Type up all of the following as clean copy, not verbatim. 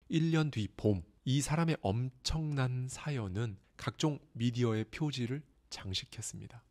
1년 뒤 봄, 이 사람의 엄청난 사연은 각종 미디어의 표지를 장식했습니다.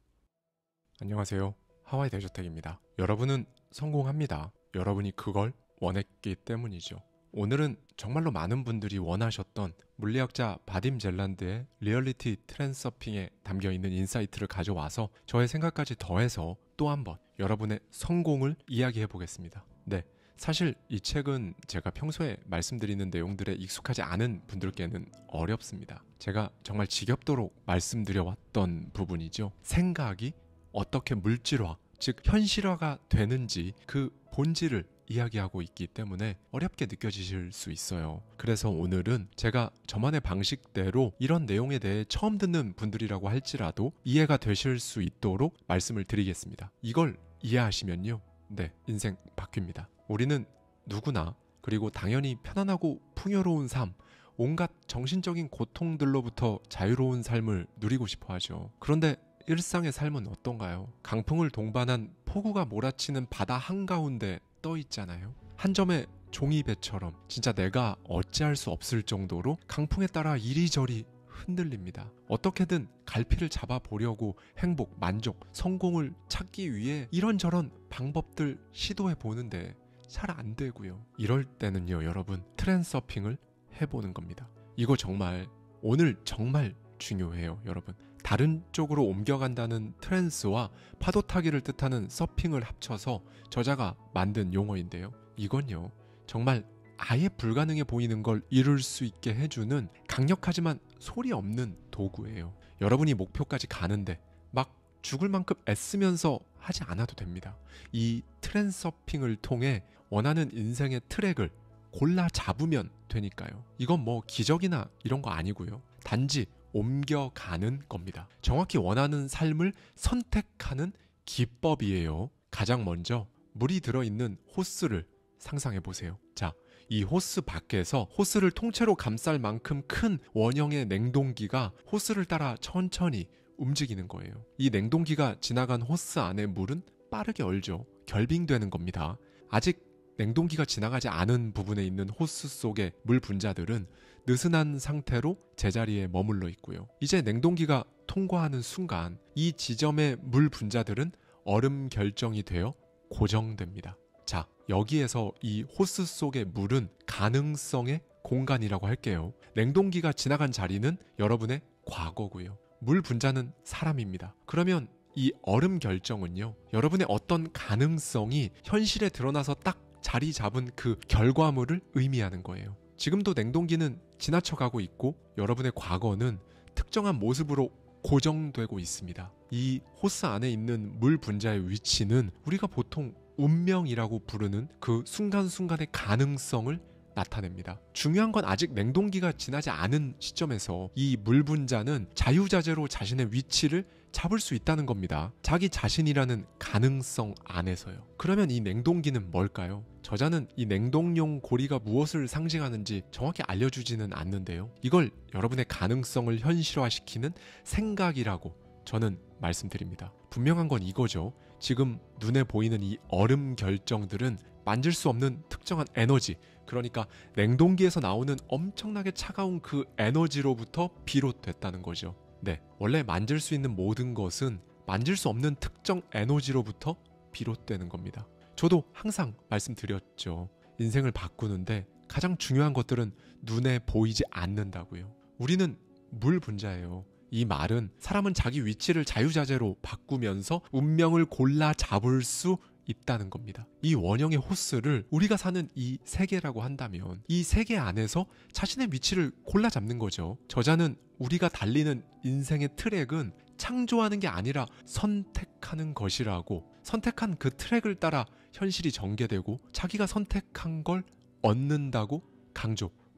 안녕하세요. 하와이 대저택입니다. 여러분은 성공합니다. 여러분이 그걸 원했기 때문이죠. 오늘은 정말로 많은 분들이 원하셨던 물리학자 바딤 젤란드의 리얼리티 트랜서핑에 담겨있는 인사이트를 가져와서 저의 생각까지 더해서 또 한번 여러분의 성공을 이야기해 보겠습니다. 네, 사실 이 책은 제가 평소에 말씀드리는 내용들에 익숙하지 않은 분들께는 어렵습니다. 제가 정말 지겹도록 말씀드려왔던 부분이죠. 생각이 어떻게 물질화, 즉 현실화가 되는지 그 본질을 이야기하고 있기 때문에 어렵게 느껴지실 수 있어요. 그래서 오늘은 제가 저만의 방식대로 이런 내용에 대해 처음 듣는 분들이라고 할지라도 이해가 되실 수 있도록 말씀을 드리겠습니다. 이걸 이해하시면요, 네, 인생 바뀝니다. 우리는 누구나, 그리고 당연히 편안하고 풍요로운 삶, 온갖 정신적인 고통들로부터 자유로운 삶을 누리고 싶어 하죠. 그런데 일상의 삶은 어떤가요? 강풍을 동반한 폭우가 몰아치는 바다 한가운데 떠 있잖아요. 한 점의 종이배처럼 진짜 내가 어찌할 수 없을 정도로 강풍에 따라 이리저리 흔들립니다. 어떻게든 갈피를 잡아보려고 행복, 만족, 성공을 찾기 위해 이런저런 방법들 시도해 보는데 잘 안 되고요. 이럴 때는요, 여러분, 트랜서핑을 해보는 겁니다. 이거 정말 오늘 정말 중요해요, 여러분. 다른 쪽으로 옮겨간다는 트랜스와 파도 타기를 뜻하는 서핑을 합쳐서 저자가 만든 용어인데요. 이건요, 정말 아예 불가능해 보이는 걸 이룰 수 있게 해주는 강력하지만 소리 없는 도구예요. 여러분이 목표까지 가는데 막 죽을 만큼 애쓰면서 하지 않아도 됩니다. 이 트랜서핑을 통해 원하는 인생의 트랙을 골라 잡으면 되니까요. 이건 뭐 기적이나 이런 거 아니고요. 단지 옮겨가는 겁니다. 정확히 원하는 삶을 선택하는 기법이에요. 가장 먼저 물이 들어있는 호스를 상상해 보세요. 자, 이 호스 밖에서 호스를 통째로 감쌀 만큼 큰 원형의 냉동기가 호스를 따라 천천히 움직이는 거예요. 이 냉동기가 지나간 호스 안의 물은 빠르게 얼죠. 결빙되는 겁니다. 아직 냉동기가 지나가지 않은 부분에 있는 호스 속의 물 분자들은 느슨한 상태로 제자리에 머물러 있고요. 이제 냉동기가 통과하는 순간 이 지점의 물 분자들은 얼음 결정이 되어 고정됩니다. 자, 여기에서 이 호스 속의 물은 가능성의 공간이라고 할게요. 냉동기가 지나간 자리는 여러분의 과거고요. 물 분자는 사람입니다. 그러면 이 얼음 결정은요, 여러분의 어떤 가능성이 현실에 드러나서 딱 자리 잡은 그 결과물을 의미하는 거예요. 지금도 냉동기는 지나쳐가고 있고 여러분의 과거는 특정한 모습으로 고정되고 있습니다. 이 호스 안에 있는 물 분자의 위치는 우리가 보통 운명이라고 부르는 그 순간순간의 가능성을 나타냅니다. 중요한 건 아직 냉동기가 지나지 않은 시점에서 이 물 분자는 자유자재로 자신의 위치를 잡을 수 있다는 겁니다. 자기 자신이라는 가능성 안에서요. 그러면 이 냉동기는 뭘까요? 저자는 이 냉동용 고리가 무엇을 상징하는지 정확히 알려주지는 않는데요. 이걸 여러분의 가능성을 현실화시키는 생각이라고 저는 말씀드립니다. 분명한 건 이거죠. 지금 눈에 보이는 이 얼음 결정들은 만질 수 없는 특정한 에너지, 그러니까 냉동기에서 나오는 엄청나게 차가운 그 에너지로부터 비롯됐다는 거죠. 네, 원래 만질 수 있는 모든 것은 만질 수 없는 특정 에너지로부터 비롯되는 겁니다. 저도 항상 말씀드렸죠. 인생을 바꾸는데 가장 중요한 것들은 눈에 보이지 않는다고요. 우리는 물 분자예요. 이 말은 사람은 자기 위치를 자유자재로 바꾸면서 운명을 골라 잡을 수 있다는 겁니다. 이 원형의 호스를 우리가 사는 이 세계라고 한다면 이 세계 안에서 자신의 위치를 골라 잡는 거죠. 저자는 우리가 달리는 인생의 트랙은 창조하는 게 아니라 선택하는 것이라고, 선택한 그 트랙을 따라 현실이 전개되고 자기가 선택한 걸 얻는다고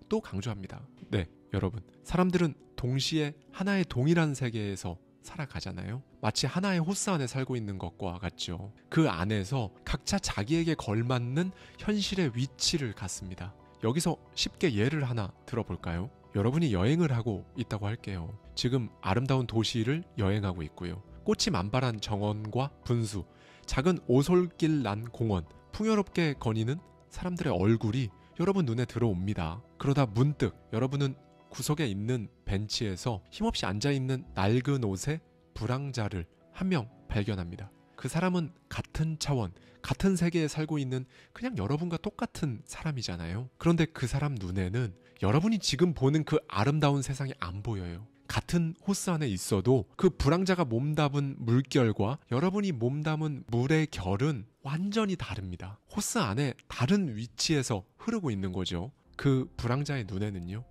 또 강조합니다. 네, 여러분, 사람들은 동시에 하나의 동일한 세계에서 살아가잖아요. 마치 하나의 호스 안에 살고 있는 것과 같죠. 그 안에서 각자 자기에게 걸맞는 현실의 위치를 갖습니다. 여기서 쉽게 예를 하나 들어볼까요? 여러분이 여행을 하고 있다고 할게요. 지금 아름다운 도시를 여행하고 있고요. 꽃이 만발한 정원과 분수, 작은 오솔길 난 공원, 풍요롭게 거니는 사람들의 얼굴이 여러분 눈에 들어옵니다. 그러다 문득 여러분은 구석에 있는 벤치에서 힘없이 앉아있는 낡은 옷의 불황자를 한 명 발견합니다. 그 사람은 같은 차원, 같은 세계에 살고 있는 그냥 여러분과 똑같은 사람이잖아요. 그런데 그 사람 눈에는 여러분이 지금 보는 그 아름다운 세상이 안 보여요. 같은 호스 안에 있어도 그 불황자가 몸담은 물결과 여러분이 몸담은 물의 결은 완전히 다릅니다. 호스 안에 다른 위치에서 흐르고 있는 거죠. 그 불황자의 눈에는요,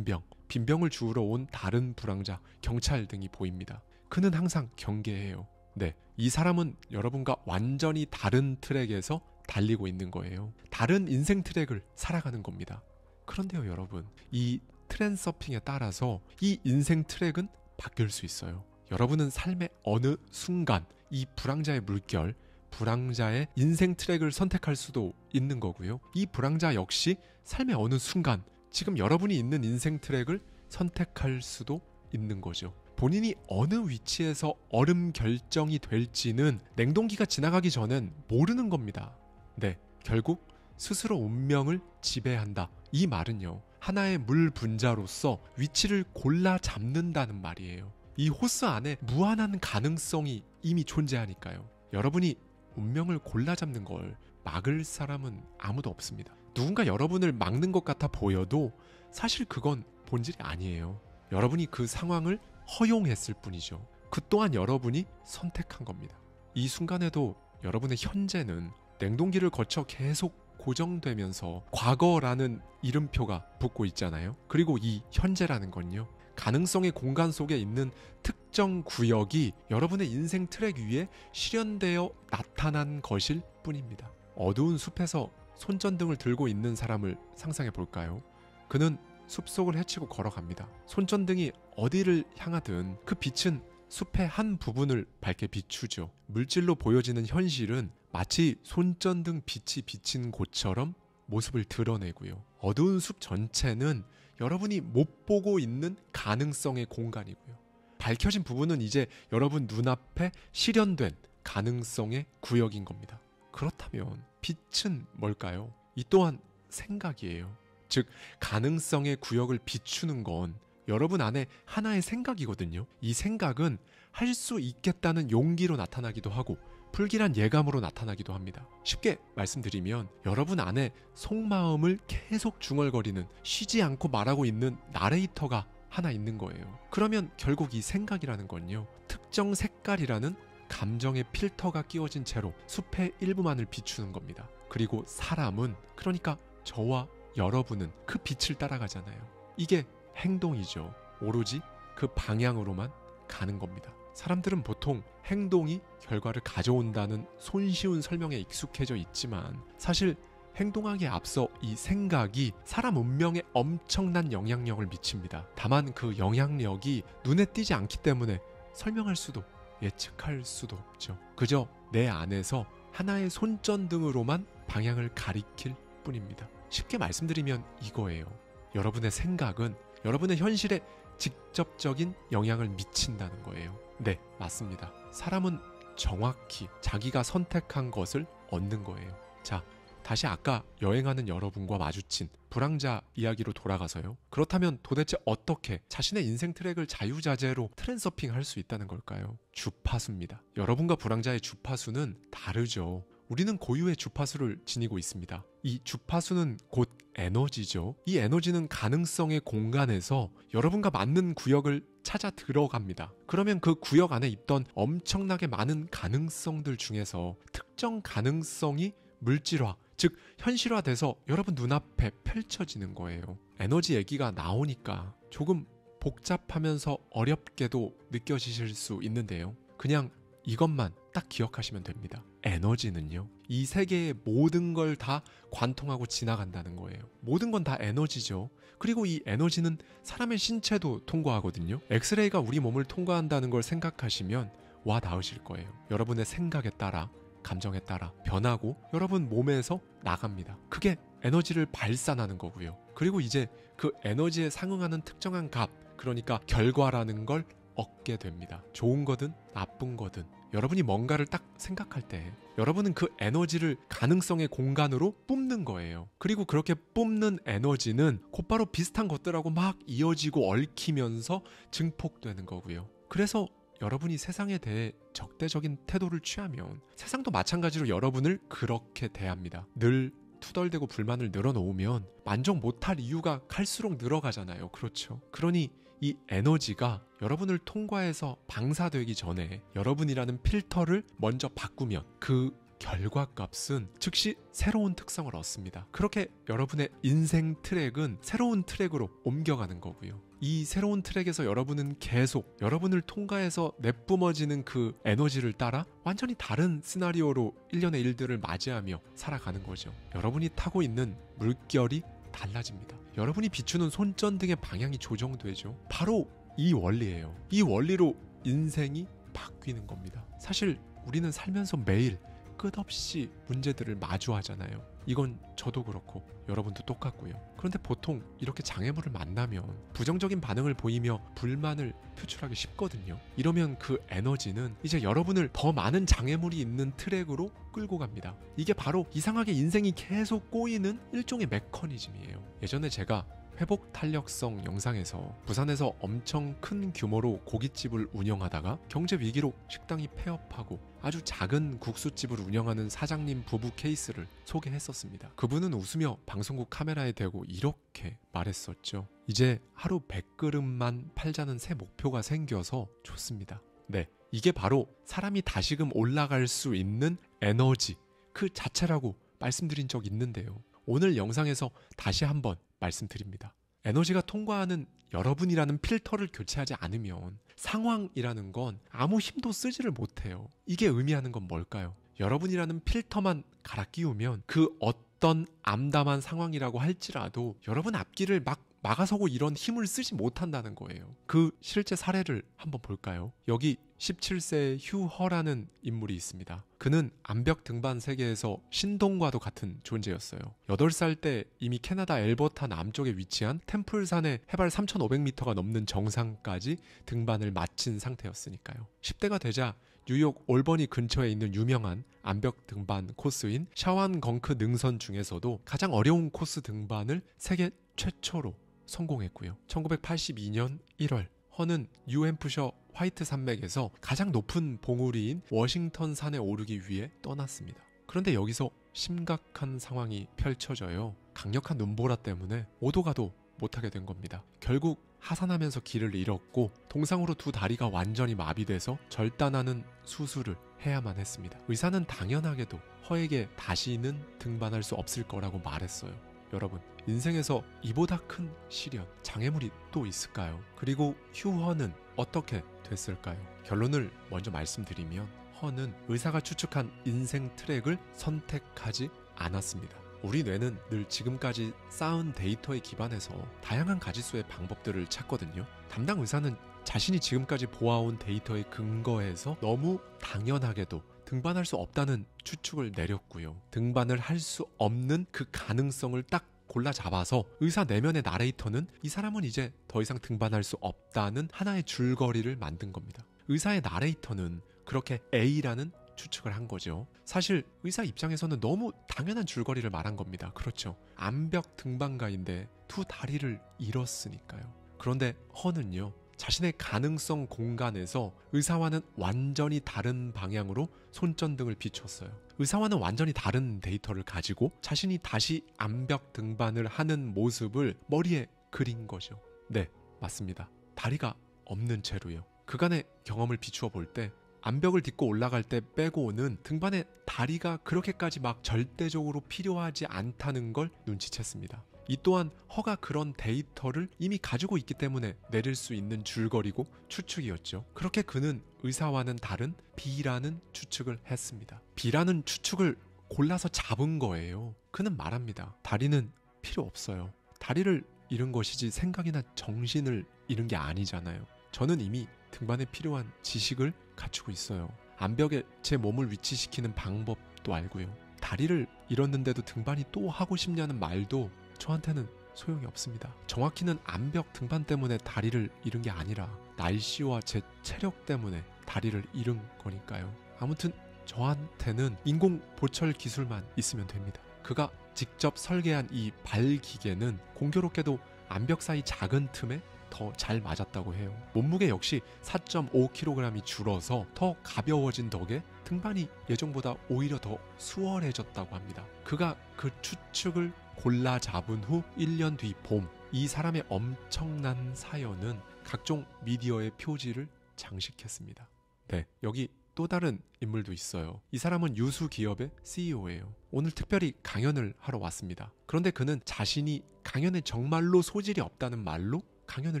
빈병을 주우러 온 다른 불황자, 경찰 등이 보입니다. 그는 항상 경계해요. 네, 이 사람은 여러분과 완전히 다른 트랙에서 달리고 있는 거예요. 다른 인생 트랙을 살아가는 겁니다. 그런데요, 여러분, 이 트랜서핑에 따라서 이 인생 트랙은 바뀔 수 있어요. 여러분은 삶의 어느 순간 이 불황자의 물결, 불황자의 인생 트랙을 선택할 수도 있는 거고요. 이 불황자 역시 삶의 어느 순간 지금 여러분이 있는 인생 트랙을 선택할 수도 있는 거죠. 본인이 어느 위치에서 얼음 결정이 될지는 냉동기가 지나가기 전엔 모르는 겁니다. 네, 결국 스스로 운명을 지배한다. 이 말은요, 하나의 물 분자로서 위치를 골라 잡는다는 말이에요. 이 호스 안에 무한한 가능성이 이미 존재하니까요. 여러분이 운명을 골라 잡는 걸 막을 사람은 아무도 없습니다. 누군가 여러분을 막는 것 같아 보여도 사실 그건 본질이 아니에요. 여러분이 그 상황을 허용했을 뿐이죠. 그 또한 여러분이 선택한 겁니다. 이 순간에도 여러분의 현재는 냉동기를 거쳐 계속 고정되면서 과거라는 이름표가 붙고 있잖아요. 그리고 이 현재라는 건요, 가능성의 공간 속에 있는 특정 구역이 여러분의 인생 트랙 위에 실현되어 나타난 것일 뿐입니다. 어두운 숲에서 손전등을 들고 있는 사람을 상상해 볼까요? 그는 숲속을 헤치고 걸어갑니다. 손전등이 어디를 향하든 그 빛은 숲의 한 부분을 밝게 비추죠. 물질로 보여지는 현실은 마치 손전등 빛이 비친 곳처럼 모습을 드러내고요. 어두운 숲 전체는 여러분이 못 보고 있는 가능성의 공간이고요. 밝혀진 부분은 이제 여러분 눈앞에 실현된 가능성의 구역인 겁니다. 그렇다면 빛은 뭘까요? 이 또한 생각이에요. 즉, 가능성의 구역을 비추는 건 여러분 안에 하나의 생각이거든요. 이 생각은 할 수 있겠다는 용기로 나타나기도 하고 불길한 예감으로 나타나기도 합니다. 쉽게 말씀드리면 여러분 안에 속마음을 계속 중얼거리는, 쉬지 않고 말하고 있는 나레이터가 하나 있는 거예요. 그러면 결국 이 생각이라는 건요, 특정 색깔이라는 감정의 필터가 끼워진 채로 숲의 일부만을 비추는 겁니다. 그리고 사람은, 그러니까 저와 여러분은 그 빛을 따라가잖아요. 이게 행동이죠. 오로지 그 방향으로만 가는 겁니다. 사람들은 보통 행동이 결과를 가져온다는 손쉬운 설명에 익숙해져 있지만 사실 행동하기에 앞서 이 생각이 사람 운명에 엄청난 영향력을 미칩니다. 다만 그 영향력이 눈에 띄지 않기 때문에 설명할 수도 예측할 수도 없죠. 그저 내 안에서 하나의 손전등으로만 방향을 가리킬 뿐입니다. 쉽게 말씀드리면 이거예요. 여러분의 생각은 여러분의 현실에 직접적인 영향을 미친다는 거예요. 네, 맞습니다. 사람은 정확히 자기가 선택한 것을 얻는 거예요. 자, 다시 아까 여행하는 여러분과 마주친 불황자 이야기로 돌아가서요. 그렇다면 도대체 어떻게 자신의 인생 트랙을 자유자재로 트랜서핑 할 수 있다는 걸까요? 주파수입니다. 여러분과 불황자의 주파수는 다르죠. 우리는 고유의 주파수를 지니고 있습니다. 이 주파수는 곧 에너지죠. 이 에너지는 가능성의 공간에서 여러분과 맞는 구역을 찾아 들어갑니다. 그러면 그 구역 안에 있던 엄청나게 많은 가능성들 중에서 특정 가능성이 물질화, 즉 현실화돼서 여러분 눈앞에 펼쳐지는 거예요. 에너지 얘기가 나오니까 조금 복잡하면서 어렵게도 느껴지실 수 있는데요. 그냥 이것만 딱 기억하시면 됩니다. 에너지는요, 이 세계의 모든 걸 다 관통하고 지나간다는 거예요. 모든 건 다 에너지죠. 그리고 이 에너지는 사람의 신체도 통과하거든요. 엑스레이가 우리 몸을 통과한다는 걸 생각하시면 와 닿으실 거예요. 여러분의 생각에 따라, 감정에 따라 변하고 여러분 몸에서 나갑니다. 그게 에너지를 발산하는 거고요. 그리고 이제 그 에너지에 상응하는 특정한 값, 그러니까 결과라는 걸 얻게 됩니다. 좋은 거든 나쁜 거든 여러분이 뭔가를 딱 생각할 때 여러분은 그 에너지를 가능성의 공간으로 뿜는 거예요. 그리고 그렇게 뿜는 에너지는 곧바로 비슷한 것들하고 막 이어지고 얽히면서 증폭되는 거고요. 그래서 여러분이 세상에 대해 적대적인 태도를 취하면 세상도 마찬가지로 여러분을 그렇게 대합니다. 늘 투덜대고 불만을 늘어놓으면 만족 못할 이유가 갈수록 늘어가잖아요. 그렇죠. 그러니 이 에너지가 여러분을 통과해서 방사되기 전에 여러분이라는 필터를 먼저 바꾸면 그 결과값은 즉시 새로운 특성을 얻습니다. 그렇게 여러분의 인생 트랙은 새로운 트랙으로 옮겨가는 거고요. 이 새로운 트랙에서 여러분은 계속 여러분을 통과해서 내뿜어지는 그 에너지를 따라 완전히 다른 시나리오로 일련의 일들을 맞이하며 살아가는 거죠. 여러분이 타고 있는 물결이 달라집니다. 여러분이 비추는 손전등의 방향이 조정되죠. 바로 이 원리예요. 이 원리로 인생이 바뀌는 겁니다. 사실 우리는 살면서 매일 끝없이 문제들을 마주하잖아요. 이건 저도 그렇고 여러분도 똑같고요. 그런데 보통 이렇게 장애물을 만나면 부정적인 반응을 보이며 불만을 표출하기 쉽거든요. 이러면 그 에너지는 이제 여러분을 더 많은 장애물이 있는 트랙으로 끌고 갑니다. 이게 바로 이상하게 인생이 계속 꼬이는 일종의 메커니즘이에요. 예전에 제가 회복 탄력성 영상에서 부산에서 엄청 큰 규모로 고깃집을 운영하다가 경제 위기로 식당이 폐업하고 아주 작은 국수집을 운영하는 사장님 부부 케이스를 소개했었습니다. 그분은 웃으며 방송국 카메라에 대고 이렇게 말했었죠. 이제 하루 100그릇만 팔자는 새 목표가 생겨서 좋습니다. 네, 이게 바로 사람이 다시금 올라갈 수 있는 에너지 그 자체라고 말씀드린 적 있는데요. 오늘 영상에서 다시 한번 말씀드립니다. 에너지가 통과하는 여러분이라는 필터를 교체하지 않으면 상황이라는 건 아무 힘도 쓰지를 못해요. 이게 의미하는 건 뭘까요? 여러분이라는 필터만 갈아 끼우면 그 어떤 암담한 상황이라고 할지라도 여러분 앞길을 막 막아서고 이런 힘을 쓰지 못한다는 거예요. 그 실제 사례를 한번 볼까요? 여기 17세의 휴허라는 인물이 있습니다. 그는 암벽 등반 세계에서 신동과도 같은 존재였어요. 8살 때 이미 캐나다 엘버타 남쪽에 위치한 템플산의 해발 3,500m가 넘는 정상까지 등반을 마친 상태였으니까요. 10대가 되자 뉴욕 올버니 근처에 있는 유명한 암벽 등반 코스인 샤완 건크 능선 중에서도 가장 어려운 코스 등반을 세계 최초로 성공했고요. 1982년 1월 허는 뉴햄프셔 화이트 산맥에서 가장 높은 봉우리인 워싱턴 산에 오르기 위해 떠났습니다. 그런데 여기서 심각한 상황이 펼쳐져요. 강력한 눈보라 때문에 오도 가도 못하게 된 겁니다. 결국 하산하면서 길을 잃었고 동상으로 두 다리가 완전히 마비돼서 절단하는 수술을 해야만 했습니다. 의사는 당연하게도 허에게 다시는 등반할 수 없을 거라고 말했어요. 여러분, 인생에서 이보다 큰 시련, 장애물이 또 있을까요? 그리고 휴허는 어떻게 됐을까요? 결론을 먼저 말씀드리면 허는 의사가 추측한 인생 트랙을 선택하지 않았습니다. 우리 뇌는 늘 지금까지 쌓은 데이터에 기반해서 다양한 가짓수의 방법들을 찾거든요. 담당 의사는 자신이 지금까지 보아온 데이터에 근거해서 너무 당연하게도 등반할 수 없다는 추측을 내렸고요. 등반을 할 수 없는 그 가능성을 딱 골라 잡아서 의사 내면의 나레이터는 이 사람은 이제 더 이상 등반할 수 없다는 하나의 줄거리를 만든 겁니다. 의사의 나레이터는 그렇게 A라는 추측을 한 거죠. 사실 의사 입장에서는 너무 당연한 줄거리를 말한 겁니다. 그렇죠. 암벽 등반가인데 두 다리를 잃었으니까요. 그런데 허는요, 자신의 가능성 공간에서 의사와는 완전히 다른 방향으로 손전등을 비췄어요. 의사와는 완전히 다른 데이터를 가지고 자신이 다시 암벽 등반을 하는 모습을 머리에 그린 거죠. 네, 맞습니다. 다리가 없는 채로요. 그간의 경험을 비추어 볼 때 암벽을 딛고 올라갈 때 빼고는 등반에 다리가 그렇게까지 막 절대적으로 필요하지 않다는 걸 눈치챘습니다. 이 또한 허가 그런 데이터를 이미 가지고 있기 때문에 내릴 수 있는 줄거리고 추측이었죠. 그렇게 그는 의사와는 다른 B라는 추측을 했습니다. B라는 추측을 골라서 잡은 거예요. 그는 말합니다. 다리는 필요 없어요. 다리를 잃은 것이지 생각이나 정신을 잃은 게 아니잖아요. 저는 이미 등반에 필요한 지식을 갖추고 있어요. 암벽에 제 몸을 위치시키는 방법도 알고요. 다리를 잃었는데도 등반이 또 하고 싶냐는 말도 저한테는 소용이 없습니다. 정확히는 암벽 등반 때문에 다리를 잃은 게 아니라 날씨와 제 체력 때문에 다리를 잃은 거니까요. 아무튼 저한테는 인공 보철 기술만 있으면 됩니다. 그가 직접 설계한 이 발기계는 공교롭게도 암벽 사이 작은 틈에 더 잘 맞았다고 해요. 몸무게 역시 4.5kg이 줄어서 더 가벼워진 덕에 등반이 예전보다 오히려 더 수월해졌다고 합니다. 그가 그 추측을 골라 잡은 후 1년 뒤 봄, 이 사람의 엄청난 사연은 각종 미디어의 표지를 장식했습니다. 네, 여기 또 다른 인물도 있어요. 이 사람은 유수 기업의 CEO예요. 오늘 특별히 강연을 하러 왔습니다. 그런데 그는 자신이 강연에 정말로 소질이 없다는 말로 강연을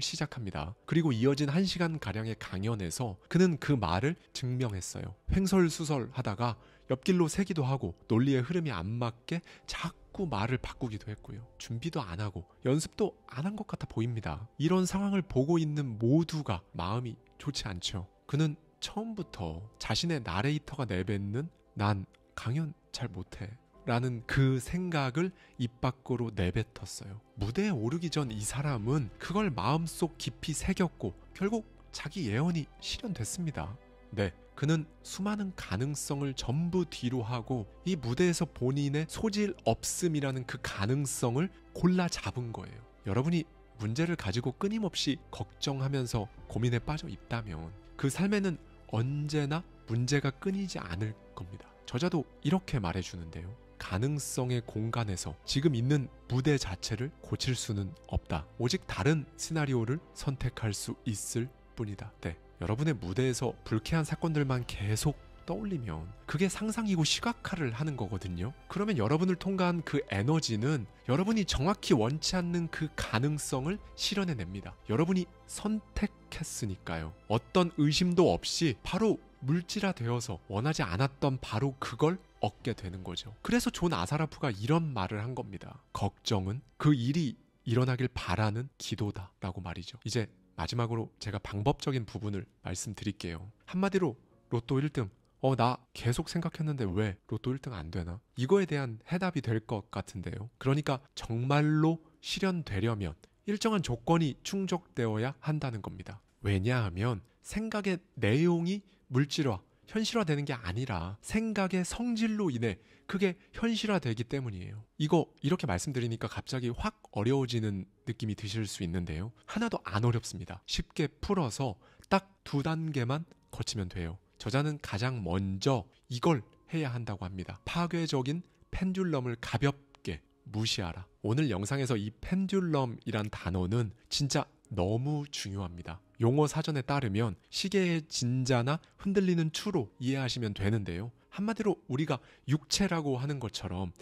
시작합니다. 그리고 이어진 1시간가량의 강연에서 그는 그 말을 증명했어요. 횡설수설 하다가 옆길로 새기도 하고 논리의 흐름이 안 맞게 자꾸 말을 바꾸기도 했고요. 준비도 안 하고 연습도 안 한 것 같아 보입니다. 이런 상황을 보고 있는 모두가 마음이 좋지 않죠. 그는 처음부터 자신의 나레이터가 내뱉는 난 강연 잘 못해 라는 그 생각을 입 밖으로 내뱉었어요. 무대에 오르기 전 이 사람은 그걸 마음속 깊이 새겼고 결국 자기 예언이 실현됐습니다. 네, 그는 수많은 가능성을 전부 뒤로 하고 이 무대에서 본인의 소질 없음이라는 그 가능성을 골라 잡은 거예요. 여러분이 문제를 가지고 끊임없이 걱정하면서 고민에 빠져 있다면 그 삶에는 언제나 문제가 끊이지 않을 겁니다. 저자도 이렇게 말해주는데요. 가능성의 공간에서 지금 있는 무대 자체를 고칠 수는 없다. 오직 다른 시나리오를 선택할 수 있을 뿐이다. 네, 여러분의 무대에서 불쾌한 사건들만 계속 떠올리면 그게 상상이고 시각화를 하는 거거든요. 그러면 여러분을 통과한 그 에너지는 여러분이 정확히 원치 않는 그 가능성을 실현해냅니다. 여러분이 선택했으니까요. 어떤 의심도 없이 바로 물질화되어서 원하지 않았던 바로 그걸 얻게 되는 거죠. 그래서 존 아사라프가 이런 말을 한 겁니다. 걱정은 그 일이 일어나길 바라는 기도다 라고 말이죠. 이제 마지막으로 제가 방법적인 부분을 말씀드릴게요. 한마디로 로또 1등 나 계속 생각했는데 왜 로또 1등 안 되나? 이거에 대한 해답이 될 것 같은데요. 그러니까 정말로 실현되려면 일정한 조건이 충족되어야 한다는 겁니다. 왜냐하면 생각의 내용이 물질화, 현실화되는 게 아니라 생각의 성질로 인해 그게 현실화되기 때문이에요. 이거 이렇게 말씀드리니까 갑자기 확 어려워지는 느낌이 드실 수 있는데요. 하나도 안 어렵습니다. 쉽게 풀어서 딱 2단계만 거치면 돼요. 저자는 가장 먼저 이걸 해야 한다고 합니다. 파괴적인 펜듈럼을 가볍게 무시하라. 오늘 영상에서 이 펜듈럼이란 단어는 진짜 너무 중요합니다. 용어 사전에 따르면 시계의 진자나 흔들리는 추로 이해하시면 되는데요. 한마디로 우리가 육체라고 하는 것처럼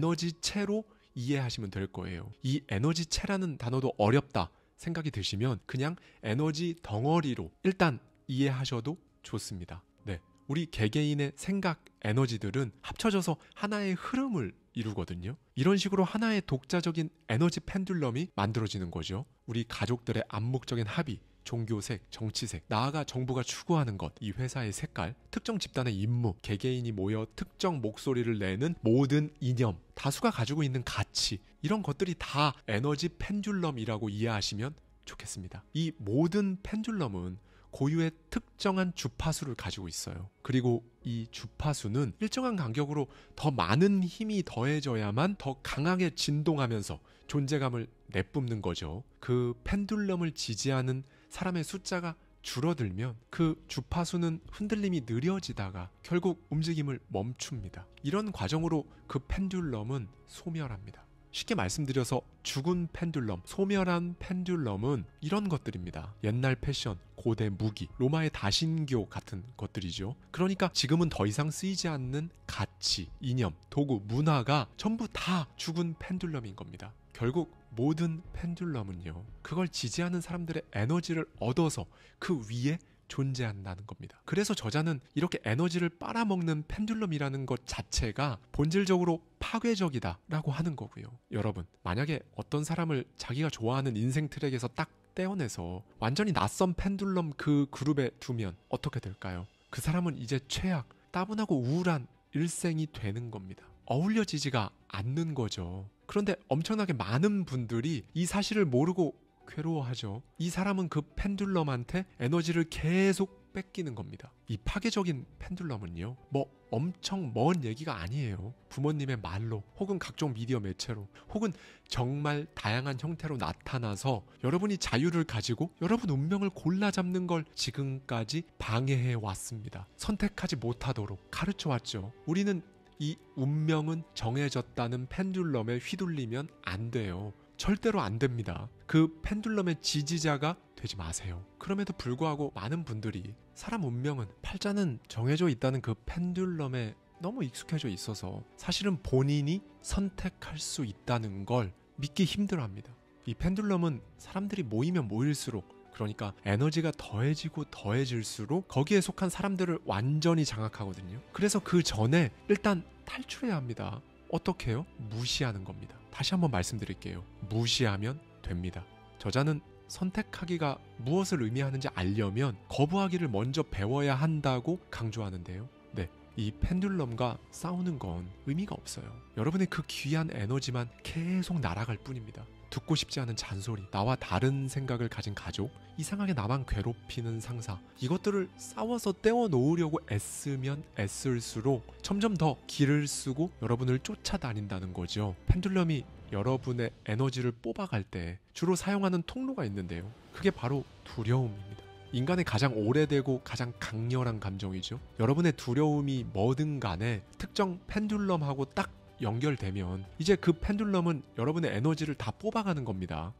에너지체로 이해하시면 될 거예요. 이 에너지체라는 단어도 어렵다 생각이 드시면 그냥 에너지 덩어리로 일단 이해하셔도 좋습니다. 네, 우리 개개인의 생각 에너지들은 합쳐져서 하나의 흐름을 이루거든요. 이런 식으로 하나의 독자적인 에너지 펜듈럼이 만들어지는 거죠. 우리 가족들의 암묵적인 합의, 종교색, 정치색, 나아가 정부가 추구하는 것, 이 회사의 색깔, 특정 집단의 임무, 개개인이 모여 특정 목소리를 내는 모든 이념, 다수가 가지고 있는 가치, 이런 것들이 다 에너지 펜듈럼이라고 이해하시면 좋겠습니다. 이 모든 펜듈럼은 고유의 특정한 주파수를 가지고 있어요. 그리고 이 주파수는 일정한 간격으로 더 많은 힘이 더해져야만 더 강하게 진동하면서 존재감을 내뿜는 거죠. 그 펜듈럼을 지지하는 사람의 숫자가 줄어들면 그 주파수는 흔들림이 느려지다가 결국 움직임을 멈춥니다. 이런 과정으로 그 펜듈럼은 소멸합니다. 쉽게 말씀드려서 죽은 펜듈럼, 소멸한 펜듈럼은 이런 것들입니다. 옛날 패션, 고대 무기, 로마의 다신교 같은 것들이죠. 그러니까 지금은 더 이상 쓰이지 않는 가치, 이념, 도구, 문화가 전부 다 죽은 펜듈럼인 겁니다. 결국 모든 펜듈럼은요, 그걸 지지하는 사람들의 에너지를 얻어서 그 위에 존재한다는 겁니다. 그래서 저자는 이렇게 에너지를 빨아먹는 펜듈럼이라는 것 자체가 본질적으로 파괴적이다라고 하는 거고요. 여러분, 만약에 어떤 사람을 자기가 좋아하는 인생 트랙에서 딱 떼어내서 완전히 낯선 펜듈럼 그 그룹에 두면 어떻게 될까요? 그 사람은 이제 최악, 따분하고 우울한 일생이 되는 겁니다. 어울려지지가 않는 거죠. 그런데 엄청나게 많은 분들이 이 사실을 모르고 괴로워하죠. 이 사람은 그 펜듈럼한테 에너지를 계속 뺏기는 겁니다. 이 파괴적인 펜듈럼은요, 뭐 엄청 먼 얘기가 아니에요. 부모님의 말로, 혹은 각종 미디어 매체로, 혹은 정말 다양한 형태로 나타나서 여러분이 자유를 가지고 여러분 운명을 골라 잡는 걸 지금까지 방해해 왔습니다. 선택하지 못하도록 가르쳐 왔죠. 우리는 이 운명은 정해졌다는 펜듈럼에 휘둘리면 안 돼요. 절대로 안 됩니다. 그 펜듈럼의 지지자가 되지 마세요. 그럼에도 불구하고 많은 분들이 사람 운명은 팔자는 정해져 있다는 그 펜듈럼에 너무 익숙해져 있어서 사실은 본인이 선택할 수 있다는 걸 믿기 힘들어합니다. 이 펜듈럼은 사람들이 모이면 모일수록, 그러니까 에너지가 더해지고 더해질수록 거기에 속한 사람들을 완전히 장악하거든요. 그래서 그 전에 일단 탈출해야 합니다. 어떻게 해요? 무시하는 겁니다. 다시 한번 말씀드릴게요. 무시하면 됩니다. 저자는 선택하기가 무엇을 의미하는지 알려면 거부하기를 먼저 배워야 한다고 강조하는데요. 네, 이 펜듈럼과 싸우는 건 의미가 없어요. 여러분의 그 귀한 에너지만 계속 날아갈 뿐입니다. 듣고 싶지 않은 잔소리, 나와 다른 생각을 가진 가족, 이상하게 나만 괴롭히는 상사, 이것들을 싸워서 떼어놓으려고 애쓰면 애쓸수록 점점 더 기를 쓰고 여러분을 쫓아다닌다는 거죠. 펜듈럼이 여러분의 에너지를 뽑아갈 때 주로 사용하는 통로가 있는데요. 그게 바로 두려움입니다. 인간의 가장 오래되고 가장 강렬한 감정이죠. 여러분의 두려움이 뭐든 간에 특정 펜듈럼하고 딱 연결되면 이제 그 펜듈럼은 여러분의 에너지를 다 뽑아가는 겁니다.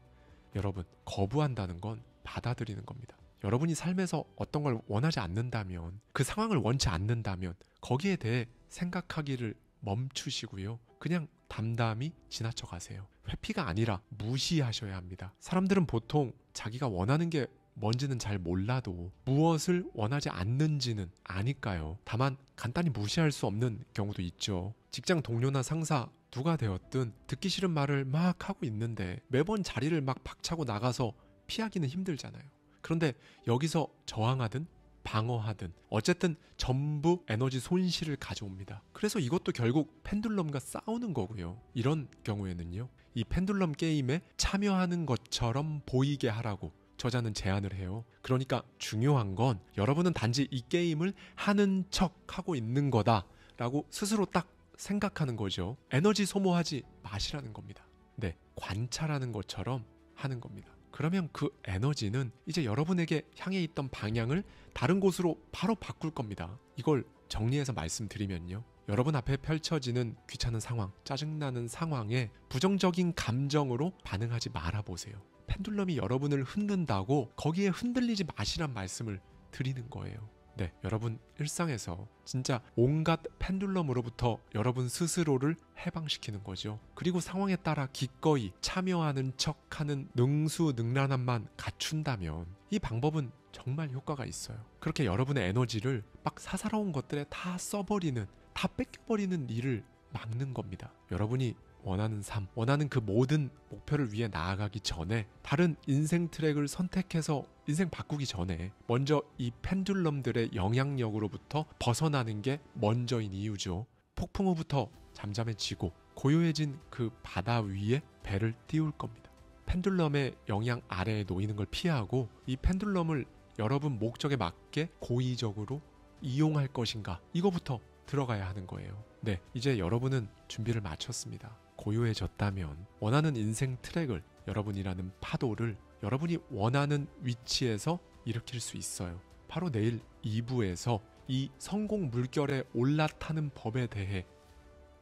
여러분, 거부한다는 건 받아들이는 겁니다. 여러분이 삶에서 어떤 걸 원하지 않는다면, 그 상황을 원치 않는다면 거기에 대해 생각하기를 멈추시고요. 그냥 담담히 지나쳐 가세요. 회피가 아니라 무시하셔야 합니다. 사람들은 보통 자기가 원하는 게 뭔지는 잘 몰라도 무엇을 원하지 않는지는 아니까요. 다만 간단히 무시할 수 없는 경우도 있죠. 직장 동료나 상사 누가 되었든 듣기 싫은 말을 막 하고 있는데 매번 자리를 막 박차고 나가서 피하기는 힘들잖아요. 그런데 여기서 저항하든 방어하든 어쨌든 전부 에너지 손실을 가져옵니다. 그래서 이것도 결국 펜듈럼과 싸우는 거고요. 이런 경우에는요, 이 펜듈럼 게임에 참여하는 것처럼 보이게 하라고 저자는 제안을 해요. 그러니까 중요한 건 여러분은 단지 이 게임을 하는 척 하고 있는 거다 라고 스스로 딱 생각하는 거죠. 에너지 소모하지 마시라는 겁니다. 네, 관찰하는 것처럼 하는 겁니다. 그러면 그 에너지는 이제 여러분에게 향해 있던 방향을 다른 곳으로 바로 바꿀 겁니다. 이걸 정리해서 말씀드리면요, 여러분 앞에 펼쳐지는 귀찮은 상황, 짜증나는 상황에 부정적인 감정으로 반응하지 말아보세요. 펜듈럼이 여러분을 흔든다고 거기에 흔들리지 마시란 말씀을 드리는 거예요. 네, 여러분 일상에서 진짜 온갖 펜듈럼으로부터 여러분 스스로를 해방시키는 거죠. 그리고 상황에 따라 기꺼이 참여하는 척하는 능수능란함만 갖춘다면 이 방법은 정말 효과가 있어요. 그렇게 여러분의 에너지를 막 사사로운 것들에 다 써버리는, 다 뺏겨버리는 일을 막는 겁니다. 여러분이 원하는 삶, 원하는 그 모든 목표를 위해 나아가기 전에, 다른 인생 트랙을 선택해서 인생 바꾸기 전에 먼저 이 펜듈럼들의 영향력으로부터 벗어나는 게 먼저인 이유죠. 폭풍 후부터 잠잠해지고 고요해진 그 바다 위에 배를 띄울 겁니다. 펜듈럼의 영향 아래에 놓이는 걸 피하고 이 펜듈럼을 여러분 목적에 맞게 고의적으로 이용할 것인가, 이거부터 들어가야 하는 거예요. 네, 이제 여러분은 준비를 마쳤습니다. 고요해졌다면 원하는 인생 트랙을, 여러분이라는 파도를 여러분이 원하는 위치에서 일으킬 수 있어요. 바로 내일 2부에서 이 성공 물결에 올라타는 법에 대해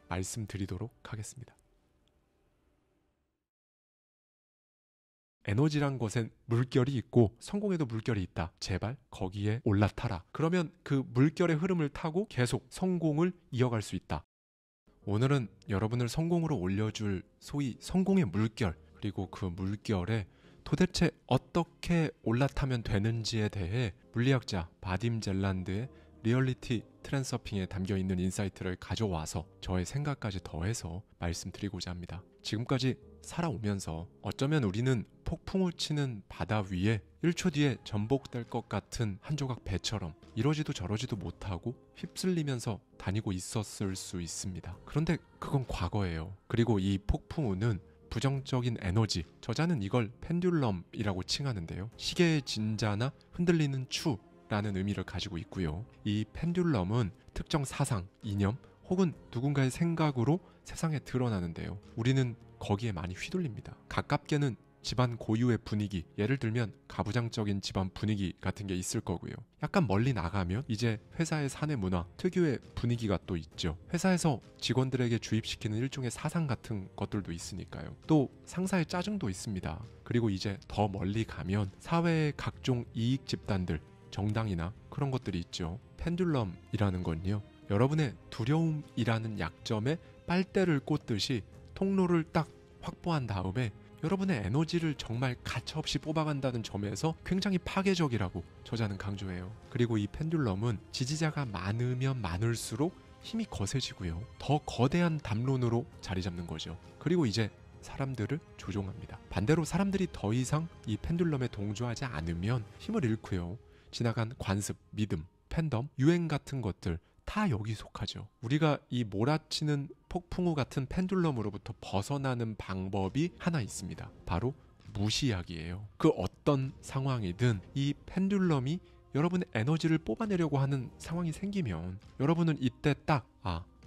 말씀드리도록 하겠습니다. 에너지란 것엔 물결이 있고 성공에도 물결이 있다. 제발 거기에 올라타라. 그러면 그 물결의 흐름을 타고 계속 성공을 이어갈 수 있다. 오늘은 여러분을 성공으로 올려줄 소위 성공의 물결, 그리고 그 물결에 도대체 어떻게 올라타면 되는지에 대해 물리학자 바딤 젤란드의 리얼리티 트랜서핑에 담겨있는 인사이트를 가져와서 저의 생각까지 더해서 말씀드리고자 합니다. 지금까지 살아오면서 어쩌면 우리는 폭풍우 치는 바다 위에 1초 뒤에 전복될 것 같은 한 조각 배처럼 이러지도 저러지도 못하고 휩쓸리면서 다니고 있었을 수 있습니다. 그런데 그건 과거예요. 그리고 이 폭풍우는 부정적인 에너지, 저자는 이걸 펜듈럼이라고 칭하는데요. 시계의 진자나 흔들리는 추라는 의미를 가지고 있고요. 이 펜듈럼은 특정 사상, 이념 혹은 누군가의 생각으로 세상에 드러나는데요. 우리는 거기에 많이 휘둘립니다. 가깝게는 집안 고유의 분위기, 예를 들면 가부장적인 집안 분위기 같은 게 있을 거고요. 약간 멀리 나가면 이제 회사의 사내 문화, 특유의 분위기가 또 있죠. 회사에서 직원들에게 주입시키는 일종의 사상 같은 것들도 있으니까요. 또 상사의 짜증도 있습니다. 그리고 이제 더 멀리 가면 사회의 각종 이익 집단들, 정당이나 그런 것들이 있죠. 펜듈럼이라는 건요, 여러분의 두려움이라는 약점에 빨대를 꽂듯이 통로를 딱 확보한 다음에 여러분의 에너지를 정말 가차없이 뽑아간다는 점에서 굉장히 파괴적이라고 저자는 강조해요. 그리고 이 펜듈럼은 지지자가 많으면 많을수록 힘이 거세지고요. 더 거대한 담론으로 자리 잡는 거죠. 그리고 이제 사람들을 조종합니다. 반대로 사람들이 더 이상 이 펜듈럼에 동조하지 않으면 힘을 잃고요. 지나간 관습, 믿음, 팬덤, 유행 같은 것들 다 여기 속하죠. 우리가 이 몰아치는 폭풍우 같은 펜듈럼으로부터 벗어나는 방법이 하나 있습니다. 바로 무시하기예요. 그 어떤 상황이든 이 펜듈럼이 여러분의 에너지를 뽑아내려고 하는 상황이 생기면 여러분은 이때 딱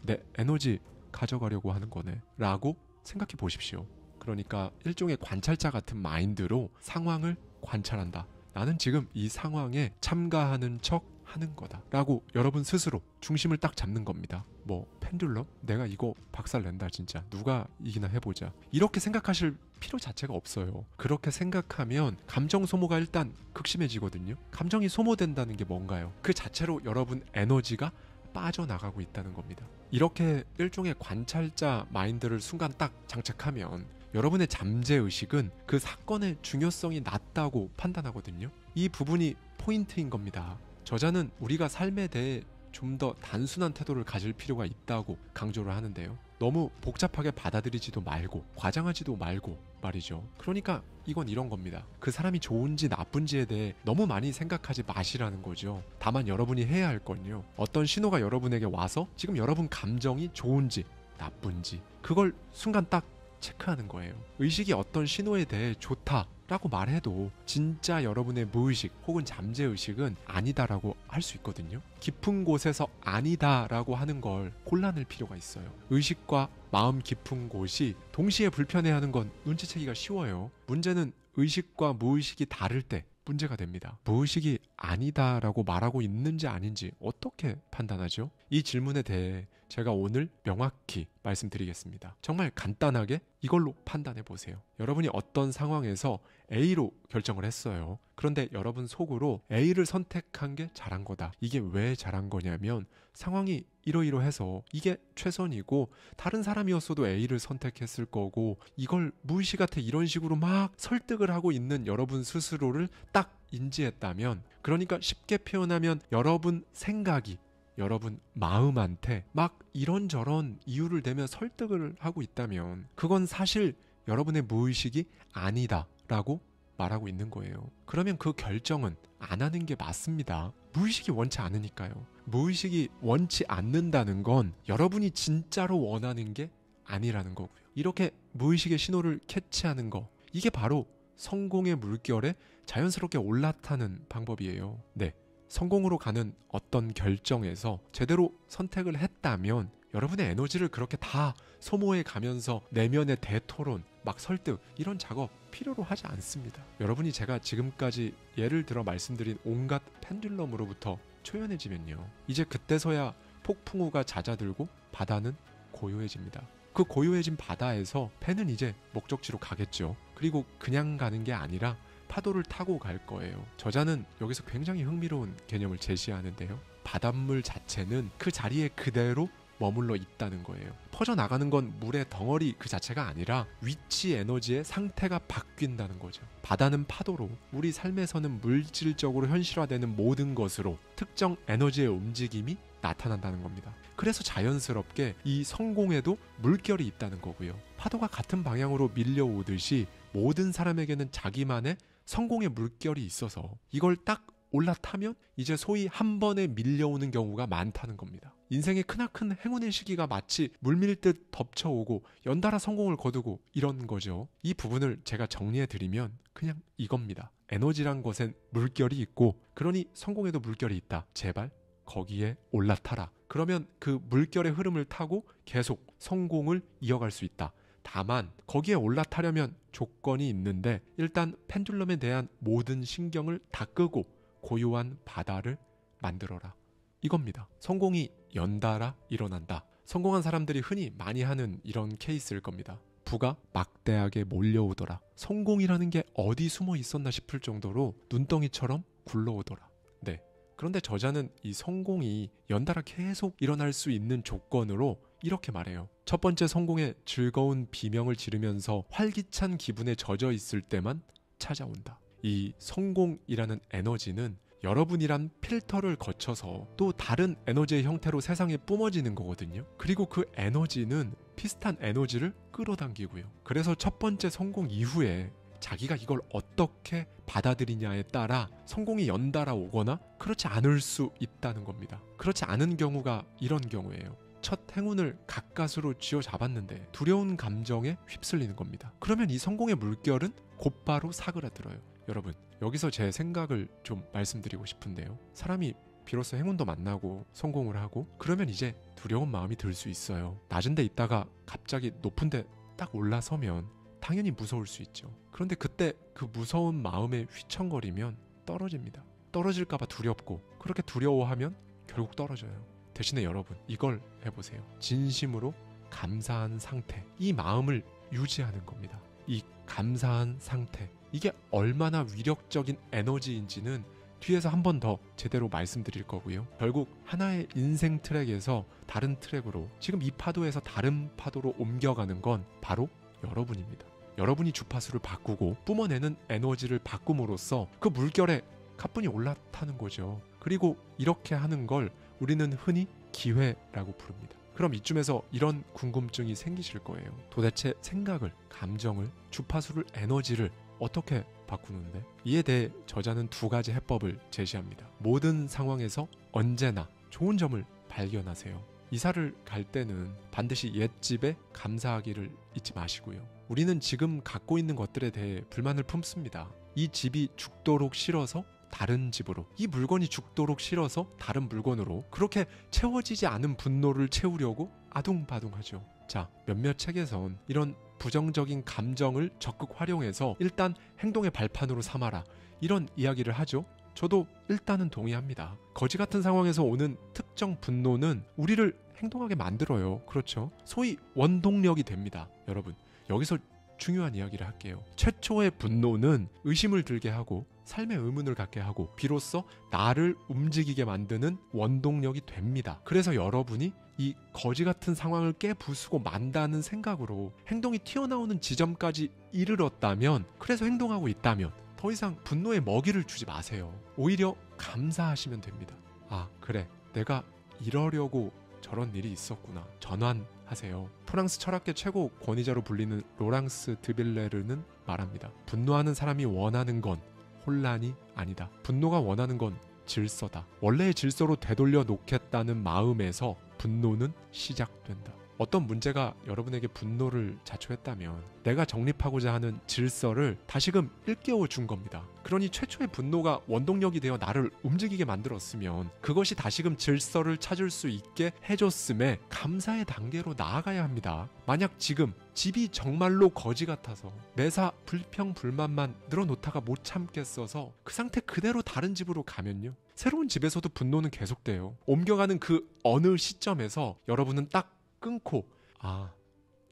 내 에너지 가져가려고 하는 거네 라고 생각해 보십시오. 그러니까 일종의 관찰자 같은 마인드로 상황을 관찰한다. 나는 지금 이 상황에 참가하는 척 하는 거다 라고 여러분 스스로 중심을 딱 잡는 겁니다. 뭐 펜듈럼? 내가 이거 박살낸다 진짜. 누가 이기나 해보자. 이렇게 생각하실 필요 자체가 없어요. 그렇게 생각하면 감정 소모가 일단 극심해지거든요. 감정이 소모된다는 게 뭔가요? 그 자체로 여러분 에너지가 빠져나가고 있다는 겁니다. 이렇게 일종의 관찰자 마인드를 순간 딱 장착하면 여러분의 잠재의식은 그 사건의 중요성이 낮다고 판단하거든요. 이 부분이 포인트인 겁니다. 저자는 우리가 삶에 대해 좀 더 단순한 태도를 가질 필요가 있다고 강조를 하는데요. 너무 복잡하게 받아들이지도 말고 과장하지도 말고 말이죠. 그러니까 이건 이런 겁니다. 그 사람이 좋은지 나쁜지에 대해 너무 많이 생각하지 마시라는 거죠. 다만 여러분이 해야 할 건요, 어떤 신호가 여러분에게 와서 지금 여러분 감정이 좋은지 나쁜지 그걸 순간 딱 체크하는 거예요. 의식이 어떤 신호에 대해 좋다라고 말해도 진짜 여러분의 무의식 혹은 잠재의식은 아니다라고 할 수 있거든요. 깊은 곳에서 아니다라고 하는 걸 골라낼 필요가 있어요. 의식과 마음 깊은 곳이 동시에 불편해하는 건 눈치채기가 쉬워요. 문제는 의식과 무의식이 다를 때 문제가 됩니다. 무의식이 아니다라고 말하고 있는지 아닌지 어떻게 판단하죠? 이 질문에 대해 제가 오늘 명확히 말씀드리겠습니다. 정말 간단하게 이걸로 판단해 보세요. 여러분이 어떤 상황에서 A로 결정을 했어요. 그런데 여러분 속으로 A를 선택한 게 잘한 거다. 이게 왜 잘한 거냐면 상황이 이러이러해서 이게 최선이고 다른 사람이었어도 A를 선택했을 거고, 이걸 무의식한테 이런 식으로 막 설득을 하고 있는 여러분 스스로를 딱 인지했다면, 그러니까 쉽게 표현하면 여러분 생각이 여러분 마음한테 막 이런저런 이유를 대며 설득을 하고 있다면 그건 사실 여러분의 무의식이 아니다 라고 말하고 있는 거예요. 그러면 그 결정은 안 하는 게 맞습니다. 무의식이 원치 않으니까요. 무의식이 원치 않는다는 건 여러분이 진짜로 원하는 게 아니라는 거고요. 이렇게 무의식의 신호를 캐치하는 거, 이게 바로 성공의 물결에 자연스럽게 올라타는 방법이에요. 네, 성공으로 가는 어떤 결정에서 제대로 선택을 했다면 여러분의 에너지를 그렇게 다 소모해 가면서 내면의 대토론, 막 설득, 이런 작업 필요로 하지 않습니다. 여러분이 제가 지금까지 예를 들어 말씀드린 온갖 펜듈럼으로부터 초연해지면요, 이제 그때서야 폭풍우가 잦아들고 바다는 고요해집니다. 그 고요해진 바다에서 배는 이제 목적지로 가겠죠. 그리고 그냥 가는 게 아니라 파도를 타고 갈 거예요. 저자는 여기서 굉장히 흥미로운 개념을 제시하는데요. 바닷물 자체는 그 자리에 그대로 머물러 있다는 거예요. 퍼져나가는 건 물의 덩어리 그 자체가 아니라 위치 에너지의 상태가 바뀐다는 거죠. 바다는 파도로, 우리 삶에서는 물질적으로 현실화되는 모든 것으로 특정 에너지의 움직임이 나타난다는 겁니다. 그래서 자연스럽게 이 성공에도 물결이 있다는 거고요. 파도가 같은 방향으로 밀려오듯이 모든 사람에게는 자기만의 성공의 물결이 있어서 이걸 딱 올라타면 이제 소위 한 번에 밀려오는 경우가 많다는 겁니다. 인생의 크나큰 행운의 시기가 마치 물밀듯 덮쳐오고 연달아 성공을 거두고 이런 거죠. 이 부분을 제가 정리해드리면 그냥 이겁니다. 에너지란 것엔 물결이 있고 그러니 성공에도 물결이 있다. 제발 거기에 올라타라. 그러면 그 물결의 흐름을 타고 계속 성공을 이어갈 수 있다. 다만 거기에 올라타려면 조건이 있는데 일단 펜듈럼에 대한 모든 신경을 다 끄고 고요한 바다를 만들어라. 이겁니다. 성공이 연달아 일어난다. 성공한 사람들이 흔히 많이 하는 이런 케이스일 겁니다. 부가 막대하게 몰려오더라. 성공이라는 게 어디 숨어 있었나 싶을 정도로 눈덩이처럼 굴러오더라. 네. 그런데 저자는 이 성공이 연달아 계속 일어날 수 있는 조건으로 이렇게 말해요. 첫 번째, 성공의 즐거운 비명을 지르면서 활기찬 기분에 젖어 있을 때만 찾아온다. 이 성공이라는 에너지는 여러분이란 필터를 거쳐서 또 다른 에너지의 형태로 세상에 뿜어지는 거거든요. 그리고 그 에너지는 비슷한 에너지를 끌어당기고요. 그래서 첫 번째 성공 이후에 자기가 이걸 어떻게 받아들이냐에 따라 성공이 연달아 오거나 그렇지 않을 수 있다는 겁니다. 그렇지 않은 경우가 이런 경우예요. 첫 행운을 가까스로 쥐어잡았는데 두려운 감정에 휩쓸리는 겁니다. 그러면 이 성공의 물결은 곧바로 사그라들어요. 여러분, 여기서 제 생각을 좀 말씀드리고 싶은데요. 사람이 비로소 행운도 만나고 성공을 하고 그러면 이제 두려운 마음이 들 수 있어요. 낮은 데 있다가 갑자기 높은 데 딱 올라서면 당연히 무서울 수 있죠. 그런데 그때 그 무서운 마음에 휘청거리면 떨어집니다. 떨어질까봐 두렵고 그렇게 두려워하면 결국 떨어져요. 대신에 여러분, 이걸 해보세요. 진심으로 감사한 상태, 이 마음을 유지하는 겁니다. 이 감사한 상태, 이게 얼마나 위력적인 에너지인지는 뒤에서 한 번 더 제대로 말씀드릴 거고요. 결국 하나의 인생 트랙에서 다른 트랙으로, 지금 이 파도에서 다른 파도로 옮겨가는 건 바로 여러분입니다. 여러분이 주파수를 바꾸고 뿜어내는 에너지를 바꿈으로써 그 물결에 가뿐히 올라타는 거죠. 그리고 이렇게 하는 걸 우리는 흔히 기회라고 부릅니다. 그럼 이쯤에서 이런 궁금증이 생기실 거예요. 도대체 생각을, 감정을, 주파수를, 에너지를 어떻게 바꾸는데? 이에 대해 저자는 두 가지 해법을 제시합니다. 모든 상황에서 언제나 좋은 점을 발견하세요. 이사를 갈 때는 반드시 옛집에 감사하기를 잊지 마시고요. 우리는 지금 갖고 있는 것들에 대해 불만을 품습니다. 이 집이 죽도록 싫어서 다른 집으로, 이 물건이 죽도록 싫어서 다른 물건으로, 그렇게 채워지지 않은 분노를 채우려고 아둥바둥하죠. 자, 몇몇 책에선 이런 부정적인 감정을 적극 활용해서 일단 행동의 발판으로 삼아라, 이런 이야기를 하죠. 저도 일단은 동의합니다. 거지 같은 상황에서 오는 특정 분노는 우리를 행동하게 만들어요. 그렇죠? 소위 원동력이 됩니다. 여러분, 여기서 중요한 이야기를 할게요. 최초의 분노는 의심을 들게 하고 삶의 의문을 갖게 하고 비로소 나를 움직이게 만드는 원동력이 됩니다. 그래서 여러분이 이 거지 같은 상황을 깨부수고 만다는 생각으로 행동이 튀어나오는 지점까지 이르렀다면, 그래서 행동하고 있다면 더 이상 분노에 먹이를 주지 마세요. 오히려 감사하시면 됩니다. 아, 그래, 내가 이러려고 저런 일이 있었구나. 전환하세요. 프랑스 철학계 최고 권위자로 불리는 로랑스 드빌레르는 말합니다. 분노하는 사람이 원하는 건 혼란이 아니다. 분노가 원하는 건 질서다. 원래의 질서로 되돌려 놓겠다는 마음에서 분노는 시작된다. 어떤 문제가 여러분에게 분노를 자초했다면 내가 정립하고자 하는 질서를 다시금 일깨워 준 겁니다. 그러니 최초의 분노가 원동력이 되어 나를 움직이게 만들었으면 그것이 다시금 질서를 찾을 수 있게 해줬음에 감사의 단계로 나아가야 합니다. 만약 지금 집이 정말로 거지 같아서 매사 불평불만만 늘어놓다가 못 참겠어서 그 상태 그대로 다른 집으로 가면요, 새로운 집에서도 분노는 계속돼요. 옮겨가는 그 어느 시점에서 여러분은 딱 끊고, 아,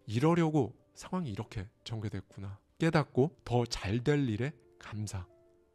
이러려고 상황이 이렇게 전개됐구나 깨닫고 더 잘 될 일에 감사,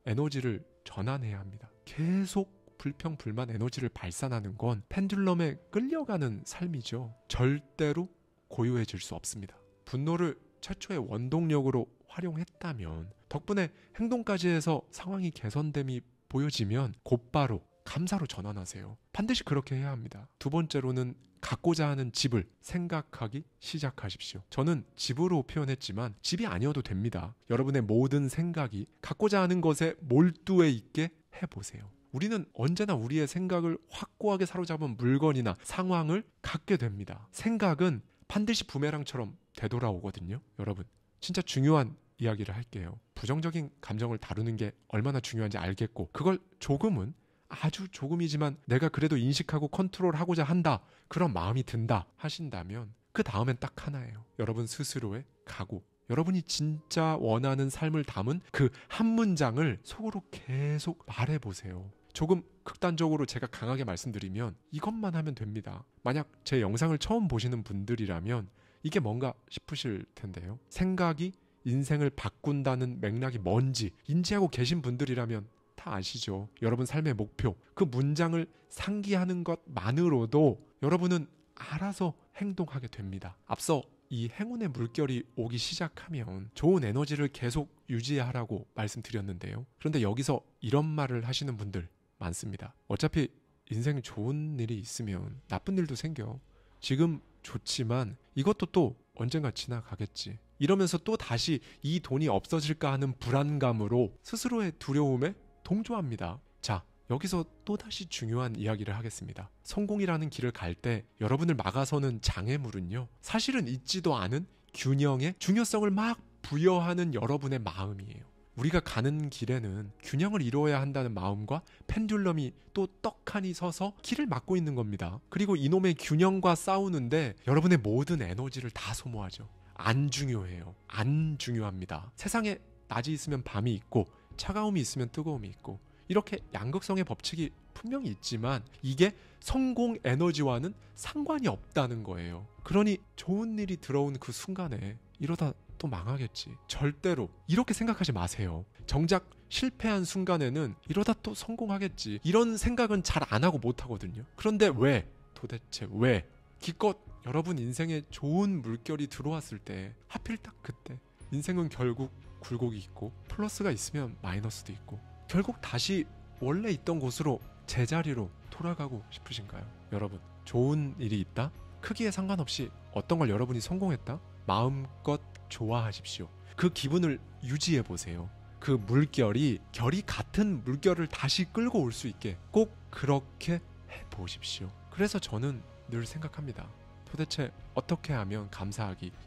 에너지를 전환해야 합니다. 계속 불평불만 에너지를 발산하는 건 펜듈럼에 끌려가는 삶이죠. 절대로 고요해질 수 없습니다. 분노를 최초의 원동력으로 활용했다면 덕분에 행동까지 해서 상황이 개선됨이 보여지면 곧바로 감사로 전환하세요. 반드시 그렇게 해야 합니다. 두 번째로는 갖고자 하는 집을 생각하기 시작하십시오. 저는 집으로 표현했지만 집이 아니어도 됩니다. 여러분의 모든 생각이 갖고자 하는 것에 몰두해 있게 해보세요. 우리는 언제나 우리의 생각을 확고하게 사로잡은 물건이나 상황을 갖게 됩니다. 생각은 반드시 부메랑처럼 되돌아오거든요. 여러분, 진짜 중요한 이야기를 할게요. 부정적인 감정을 다루는 게 얼마나 중요한지 알겠고, 그걸 조금은, 아주 조금이지만 내가 그래도 인식하고 컨트롤하고자 한다, 그런 마음이 든다 하신다면 그 다음엔 딱 하나예요. 여러분 스스로의 각오. 여러분이 진짜 원하는 삶을 담은 그 한 문장을 속으로 계속 말해보세요. 조금 극단적으로 제가 강하게 말씀드리면 이것만 하면 됩니다. 만약 제 영상을 처음 보시는 분들이라면 이게 뭔가 싶으실 텐데요. 생각이 인생을 바꾼다는 맥락이 뭔지 인지하고 계신 분들이라면 다 아시죠. 여러분 삶의 목표, 그 문장을 상기하는 것만으로도 여러분은 알아서 행동하게 됩니다. 앞서 이 행운의 물결이 오기 시작하면 좋은 에너지를 계속 유지하라고 말씀드렸는데요. 그런데 여기서 이런 말을 하시는 분들 많습니다. 어차피 인생에 좋은 일이 있으면 나쁜 일도 생겨. 지금 좋지만 이것도 또 언젠가 지나가겠지. 이러면서 또 다시 이 돈이 없어질까 하는 불안감으로 스스로의 두려움에 동조합니다. 자, 여기서 또다시 중요한 이야기를 하겠습니다. 성공이라는 길을 갈 때 여러분을 막아서는 장애물은요, 사실은 있지도 않은 균형의 중요성을 막 부여하는 여러분의 마음이에요. 우리가 가는 길에는 균형을 이루어야 한다는 마음과 펜듈럼이 또 떡하니 서서 길을 막고 있는 겁니다. 그리고 이놈의 균형과 싸우는데 여러분의 모든 에너지를 다 소모하죠. 안 중요해요. 안 중요합니다. 세상에 낮이 있으면 밤이 있고 차가움이 있으면 뜨거움이 있고 이렇게 양극성의 법칙이 분명히 있지만 이게 성공 에너지와는 상관이 없다는 거예요. 그러니 좋은 일이 들어온 그 순간에 이러다 또 망하겠지. 절대로 이렇게 생각하지 마세요. 정작 실패한 순간에는 이러다 또 성공하겠지. 이런 생각은 잘 안 하고 못 하거든요. 그런데 왜? 도대체 왜? 기껏 여러분 인생에 좋은 물결이 들어왔을 때 하필 딱 그때 인생은 결국 굴곡이 있고 플러스가 있으면 마이너스도 있고 결국 다시 원래 있던 곳으로 제자리로 돌아가고 싶으신가요? 여러분, 좋은 일이 있다? 크기에 상관없이 어떤 걸 여러분이 성공했다? 마음껏 좋아하십시오. 그 기분을 유지해보세요. 그 물결이 결이 같은 물결을 다시 끌고 올 수 있게 꼭 그렇게 해보십시오. 그래서 저는 늘 생각합니다. 도대체 어떻게 하면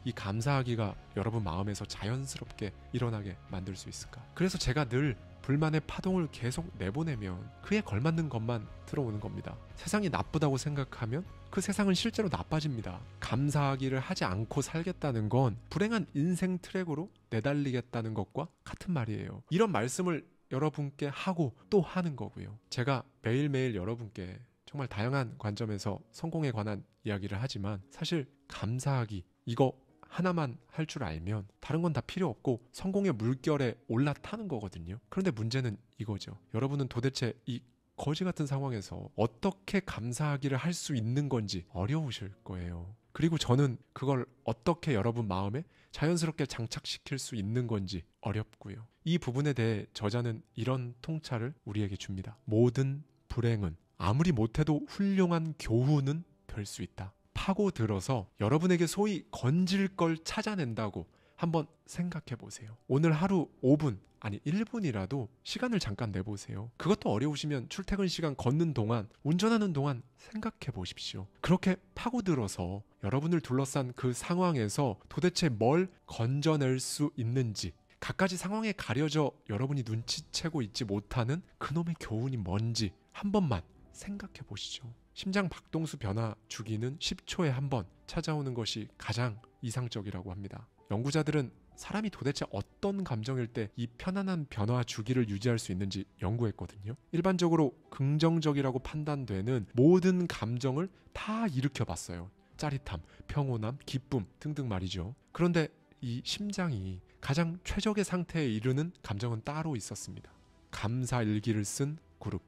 이 감사하기가 여러분 마음에서 자연스럽게 일어나게 만들 수 있을까? 그래서 제가 늘 불만의 파동을 계속 내보내면 그에 걸맞는 것만 들어오는 겁니다. 세상이 나쁘다고 생각하면 그 세상은 실제로 나빠집니다. 감사하기를 하지 않고 살겠다는 건 불행한 인생 트랙으로 내달리겠다는 것과 같은 말이에요. 이런 말씀을 여러분께 하고 또 하는 거고요. 제가 매일매일 여러분께 정말 다양한 관점에서 성공에 관한 이야기를 하지만 사실 감사하기 이거 하나만 할 줄 알면 다른 건 다 필요 없고 성공의 물결에 올라타는 거거든요. 그런데 문제는 이거죠. 여러분은 도대체 이 거지 같은 상황에서 어떻게 감사하기를 할 수 있는 건지 어려우실 거예요. 그리고 저는 그걸 어떻게 여러분 마음에 자연스럽게 장착시킬 수 있는 건지 어렵고요. 이 부분에 대해 저자는 이런 통찰을 우리에게 줍니다. 모든 불행은 아무리 못해도 훌륭한 교훈은 될 수 있다. 파고들어서 여러분에게 소위 건질 걸 찾아낸다고 한번 생각해 보세요. 오늘 하루 5분 아니 1분이라도 시간을 잠깐 내보세요. 그것도 어려우시면 출퇴근 시간 걷는 동안 운전하는 동안 생각해 보십시오. 그렇게 파고들어서 여러분을 둘러싼 그 상황에서 도대체 뭘 건져낼 수 있는지 갖가지 상황에 가려져 여러분이 눈치채고 있지 못하는 그놈의 교훈이 뭔지 한 번만 생각해 보시죠. 심장 박동수 변화 주기는 10초에 한 번 찾아오는 것이 가장 이상적이라고 합니다. 연구자들은 사람이 도대체 어떤 감정일 때 이 편안한 변화 주기를 유지할 수 있는지 연구했거든요. 일반적으로 긍정적이라고 판단되는 모든 감정을 다 일으켜봤어요. 짜릿함, 평온함, 기쁨 등등 말이죠. 그런데 이 심장이 가장 최적의 상태에 이르는 감정은 따로 있었습니다. 감사 일기를 쓴 그룹.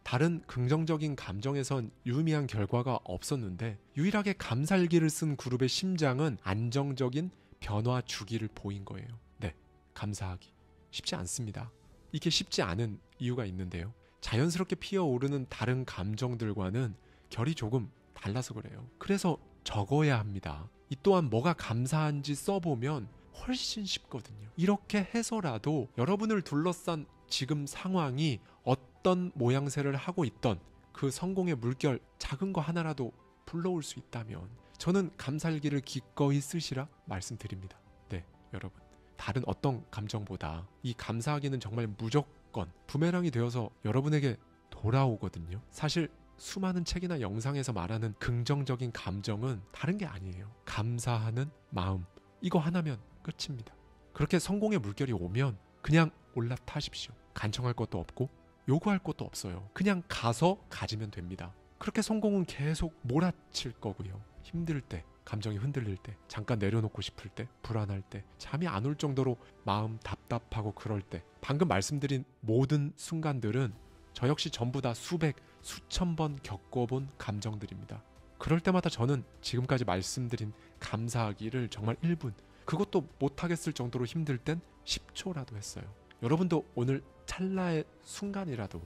다른 긍정적인 감정에선 유의미한 결과가 없었는데 유일하게 감사일기를 쓴 그룹의 심장은 안정적인 변화 주기를 보인 거예요. 네, 감사하기 쉽지 않습니다. 이게 쉽지 않은 이유가 있는데요. 자연스럽게 피어오르는 다른 감정들과는 결이 조금 달라서 그래요. 그래서 적어야 합니다. 이 또한 뭐가 감사한지 써보면 훨씬 쉽거든요. 이렇게 해서라도 여러분을 둘러싼 지금 상황이 어떤 모양새를 하고 있던 그 성공의 물결 작은 거 하나라도 불러올 수 있다면 저는 감사일기를 기꺼이 쓰시라 말씀드립니다. 네, 여러분. 다른 어떤 감정보다 이 감사하기는 정말 무조건 부메랑이 되어서 여러분에게 돌아오거든요. 사실 수많은 책이나 영상에서 말하는 긍정적인 감정은 다른 게 아니에요. 감사하는 마음, 이거 하나면 끝입니다. 그렇게 성공의 물결이 오면 그냥 올라타십시오. 간청할 것도 없고 요구할 것도 없어요. 그냥 가서 가지면 됩니다. 그렇게 성공은 계속 몰아칠 거고요. 힘들 때, 감정이 흔들릴 때, 잠깐 내려놓고 싶을 때, 불안할 때, 잠이 안 올 정도로 마음 답답하고 그럴 때, 방금 말씀드린 모든 순간들은 저 역시 전부 다 수백, 수천 번 겪어본 감정들입니다. 그럴 때마다 저는 지금까지 말씀드린 감사하기를 정말 1분, 그것도 못하겠을 정도로 힘들 땐 10초라도 했어요. 여러분도 오늘 찰나의 순간이라도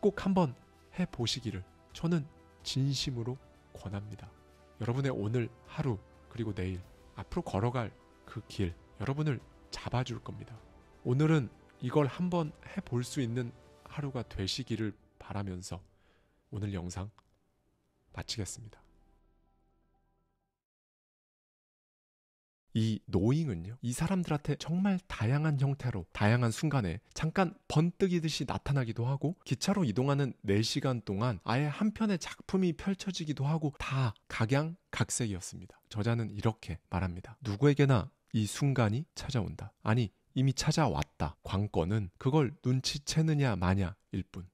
꼭 한번 해보시기를 저는 진심으로 권합니다. 여러분의 오늘 하루 그리고 내일 앞으로 걸어갈 그 길 여러분을 잡아줄 겁니다. 오늘은 이걸 한번 해볼 수 있는 하루가 되시기를 바라면서 오늘 영상 마치겠습니다. 이 노잉은요, 이 사람들한테 정말 다양한 형태로 다양한 순간에 잠깐 번뜩이듯이 나타나기도 하고 기차로 이동하는 4시간 동안 아예 한 편의 작품이 펼쳐지기도 하고 다 각양각색이었습니다. 저자는 이렇게 말합니다. 누구에게나 이 순간이 찾아온다. 아니 이미 찾아왔다. 관건은 그걸 눈치채느냐 마냐일 뿐.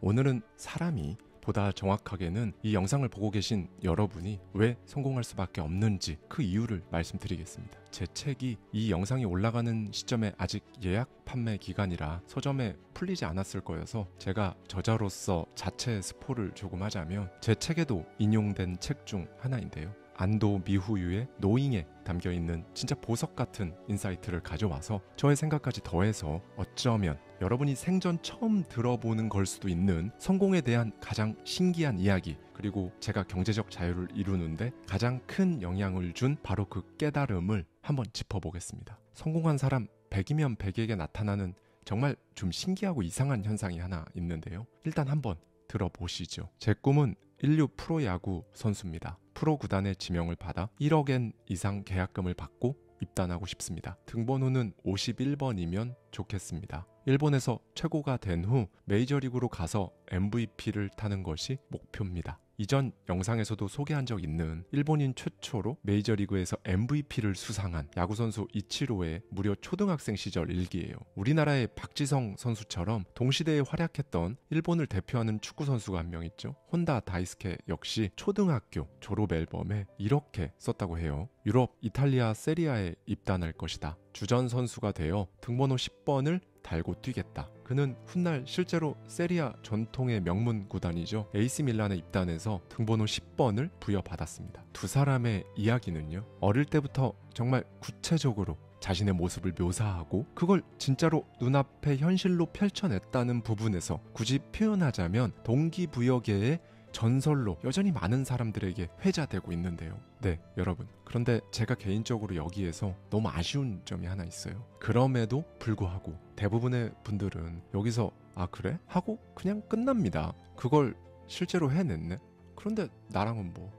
오늘은 사람이 보다 정확하게는 이 영상을 보고 계신 여러분이 왜 성공할 수밖에 없는지 그 이유를 말씀드리겠습니다. 제 책이 이 영상이 올라가는 시점에 아직 예약 판매 기간이라 서점에 풀리지 않았을 거여서 제가 저자로서 자체 스포를 조금 하자면 제 책에도 인용된 책 중 하나인데요. 안도 미후유의 노잉에 담겨있는 진짜 보석 같은 인사이트를 가져와서 저의 생각까지 더해서 어쩌면 여러분이 생전 처음 들어보는 걸 수도 있는 성공에 대한 가장 신기한 이야기, 그리고 제가 경제적 자유를 이루는데 가장 큰 영향을 준 바로 그 깨달음을 한번 짚어보겠습니다. 성공한 사람 100이면 100에게 나타나는 정말 좀 신기하고 이상한 현상이 하나 있는데요. 일단 한번 들어보시죠. 제 꿈은 인류 프로야구 선수입니다. 프로 구단의 지명을 받아 1억엔 이상 계약금을 받고 입단하고 싶습니다. 등번호는 51번이면 좋겠습니다. 일본에서 최고가 된 후 메이저리그로 가서 MVP를 타는 것이 목표입니다. 이전 영상에서도 소개한 적 있는 일본인 최초로 메이저리그에서 MVP를 수상한 야구선수 이치로의 무려 초등학생 시절 일기예요. 우리나라의 박지성 선수처럼 동시대에 활약했던 일본을 대표하는 축구선수가 한 명 있죠. 혼다 다이스케 역시 초등학교 졸업 앨범에 이렇게 썼다고 해요. 유럽, 이탈리아 세리아에 입단할 것이다. 주전 선수가 되어 등번호 10번을 달고 뛰겠다. 그는 훗날 실제로 세리아 전통의 명문 구단이죠. AC 밀란에 입단해서 등번호 10번을 부여받았습니다. 두 사람의 이야기는요, 어릴 때부터 정말 구체적으로 자신의 모습을 묘사하고 그걸 진짜로 눈앞에 현실로 펼쳐냈다는 부분에서 굳이 표현하자면 동기부여계의 전설로 여전히 많은 사람들에게 회자되고 있는데요. 네, 여러분. 그런데 제가 개인적으로 여기에서 너무 아쉬운 점이 하나 있어요. 그럼에도 불구하고 대부분의 분들은 여기서 아 그래? 하고 그냥 끝납니다. 그걸 실제로 해냈네? 그런데 나랑은 뭐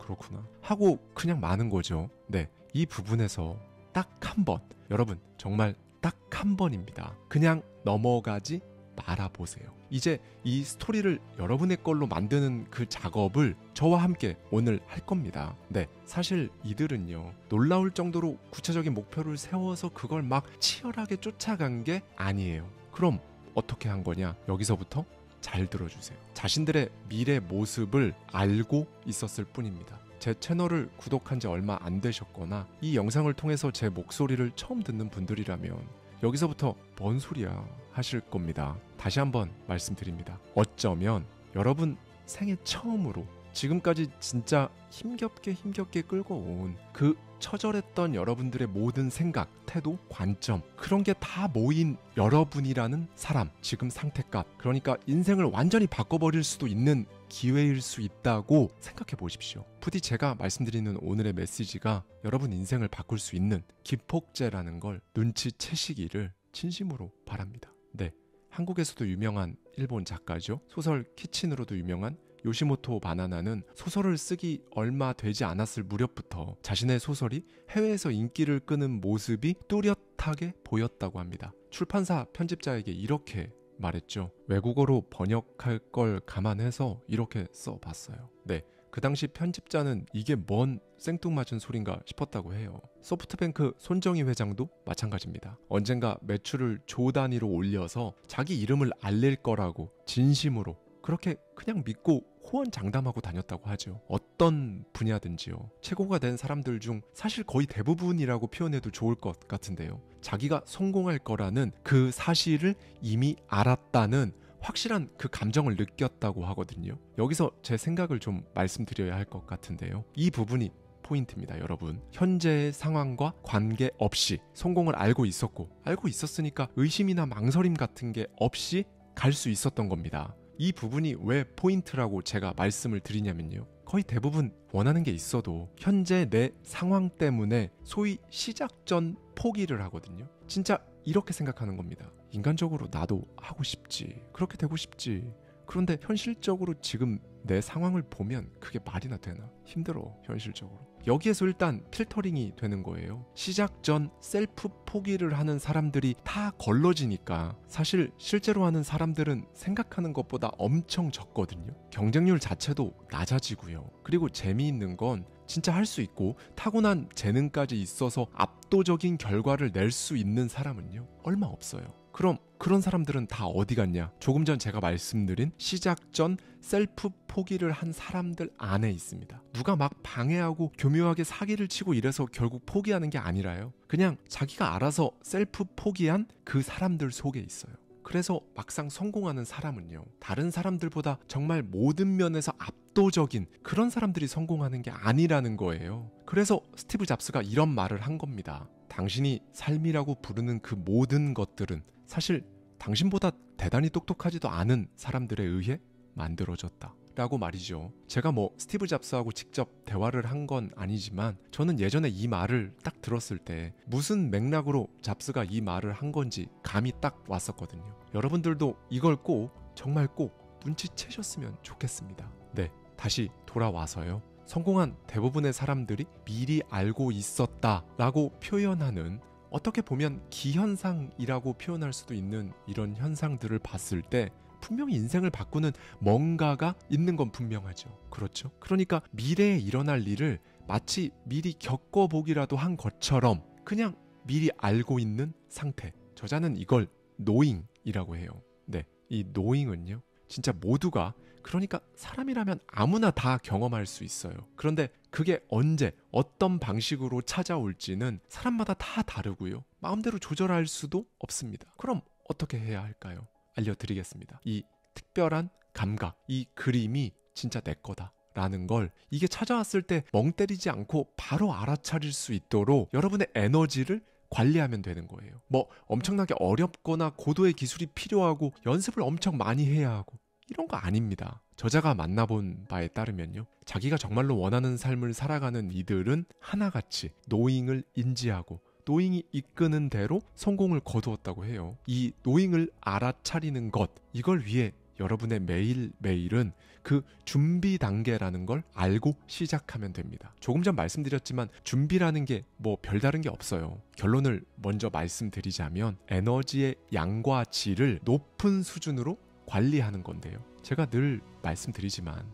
그렇구나 하고 그냥 마는 거죠. 네, 이 부분에서 딱 한 번, 여러분 정말 딱 한 번입니다. 그냥 넘어가지 말아보세요. 이제 이 스토리를 여러분의 걸로 만드는 그 작업을 저와 함께 오늘 할 겁니다. 네, 사실 이들은요, 놀라울 정도로 구체적인 목표를 세워서 그걸 막 치열하게 쫓아간 게 아니에요. 그럼 어떻게 한 거냐? 여기서부터 잘 들어주세요. 자신들의 미래 모습을 알고 있었을 뿐입니다. 제 채널을 구독한 지 얼마 안 되셨거나 이 영상을 통해서 제 목소리를 처음 듣는 분들이라면 여기서부터 뭔 소리야 하실 겁니다. 다시 한번 말씀드립니다. 어쩌면 여러분 생애 처음으로 지금까지 진짜 힘겹게 끌고 온 그 처절했던 여러분들의 모든 생각, 태도, 관점, 그런 게 다 모인 여러분이라는 사람, 지금 상태값, 그러니까 인생을 완전히 바꿔버릴 수도 있는 기회일 수 있다고 생각해 보십시오. 부디 제가 말씀드리는 오늘의 메시지가 여러분 인생을 바꿀 수 있는 기폭제라는 걸 눈치채시기를 진심으로 바랍니다. 네, 한국에서도 유명한 일본 작가죠. 소설 키친으로도 유명한 요시모토 바나나는 소설을 쓰기 얼마 되지 않았을 무렵부터 자신의 소설이 해외에서 인기를 끄는 모습이 뚜렷하게 보였다고 합니다. 출판사 편집자에게 이렇게 말했죠. 외국어로 번역할 걸 감안해서 이렇게 써봤어요. 네, 그 당시 편집자는 이게 뭔 생뚱맞은 소린가 싶었다고 해요. 소프트뱅크 손정희 회장도 마찬가지입니다. 언젠가 매출을 조 단위로 올려서 자기 이름을 알릴 거라고 진심으로 그렇게 그냥 믿고 호언장담하고 다녔다고 하죠. 어떤 분야든지요. 최고가 된 사람들 중 사실 거의 대부분이라고 표현해도 좋을 것 같은데요. 자기가 성공할 거라는 그 사실을 이미 알았다는 확실한 그 감정을 느꼈다고 하거든요. 여기서 제 생각을 좀 말씀드려야 할 것 같은데요. 이 부분이 포인트입니다, 여러분. 현재의 상황과 관계없이 성공을 알고 있었고, 알고 있었으니까 의심이나 망설임 같은 게 없이 갈 수 있었던 겁니다. 이 부분이 왜 포인트라고 제가 말씀을 드리냐면요. 거의 대부분 원하는 게 있어도 현재 내 상황 때문에 소위 시작 전 포기를 하거든요. 진짜 이렇게 생각하는 겁니다. 인간적으로 나도 하고 싶지. 그렇게 되고 싶지. 그런데 현실적으로 지금 내 상황을 보면 그게 말이나 되나? 힘들어, 현실적으로. 여기에서 일단 필터링이 되는 거예요. 시작 전 셀프 포기를 하는 사람들이 다 걸러지니까 사실 실제로 하는 사람들은 생각하는 것보다 엄청 적거든요. 경쟁률 자체도 낮아지고요. 그리고 재미있는 건 진짜 할 수 있고 타고난 재능까지 있어서 압도적인 결과를 낼 수 있는 사람은요, 얼마 없어요. 그럼 그런 사람들은 다 어디 갔냐? 조금 전 제가 말씀드린 시작 전 셀프 포기를 한 사람들 안에 있습니다. 누가 막 방해하고 교묘하게 사기를 치고 이래서 결국 포기하는 게 아니라요. 그냥 자기가 알아서 셀프 포기한 그 사람들 속에 있어요. 그래서 막상 성공하는 사람은요, 다른 사람들보다 정말 모든 면에서 압도적인 그런 사람들이 성공하는 게 아니라는 거예요. 그래서 스티브 잡스가 이런 말을 한 겁니다. 당신이 삶이라고 부르는 그 모든 것들은 사실 당신보다 대단히 똑똑하지도 않은 사람들에 의해 만들어졌다 라고 말이죠. 제가 스티브 잡스하고 직접 대화를 한 건 아니지만 저는 예전에 이 말을 딱 들었을 때 무슨 맥락으로 잡스가 이 말을 한 건지 감이 딱 왔었거든요. 여러분들도 이걸 꼭 정말 꼭 눈치채셨으면 좋겠습니다. 네, 다시 돌아와서요. 성공한 대부분의 사람들이 미리 알고 있었다라고 표현하는, 어떻게 보면 기현상이라고 표현할 수도 있는 이런 현상들을 봤을 때 분명히 인생을 바꾸는 뭔가가 있는 건 분명하죠. 그렇죠? 그러니까 미래에 일어날 일을 마치 미리 겪어보기라도 한 것처럼 그냥 미리 알고 있는 상태. 저자는 이걸 노잉이라고 해요. 네, 이 노잉은요, 진짜 모두가, 그러니까 사람이라면 아무나 다 경험할 수 있어요. 그런데 그게 언제 어떤 방식으로 찾아올지는 사람마다 다 다르고요. 마음대로 조절할 수도 없습니다. 그럼 어떻게 해야 할까요? 알려드리겠습니다. 이 특별한 감각, 이 그림이 진짜 내 거다 라는 걸, 이게 찾아왔을 때 멍 때리지 않고 바로 알아차릴 수 있도록 여러분의 에너지를 관리하면 되는 거예요. 엄청나게 어렵거나 고도의 기술이 필요하고 연습을 엄청 많이 해야 하고 이런 거 아닙니다. 저자가 만나본 바에 따르면요, 자기가 정말로 원하는 삶을 살아가는 이들은 하나같이 노잉을 인지하고 노잉이 이끄는 대로 성공을 거두었다고 해요. 이 노잉을 알아차리는 것, 이걸 위해 여러분의 매일매일은 그 준비 단계라는 걸 알고 시작하면 됩니다. 조금 전 말씀드렸지만 준비라는 게 별다른 게 없어요. 결론을 먼저 말씀드리자면 에너지의 양과 질을 높은 수준으로 관리하는 건데요. 제가 늘 말씀드리지만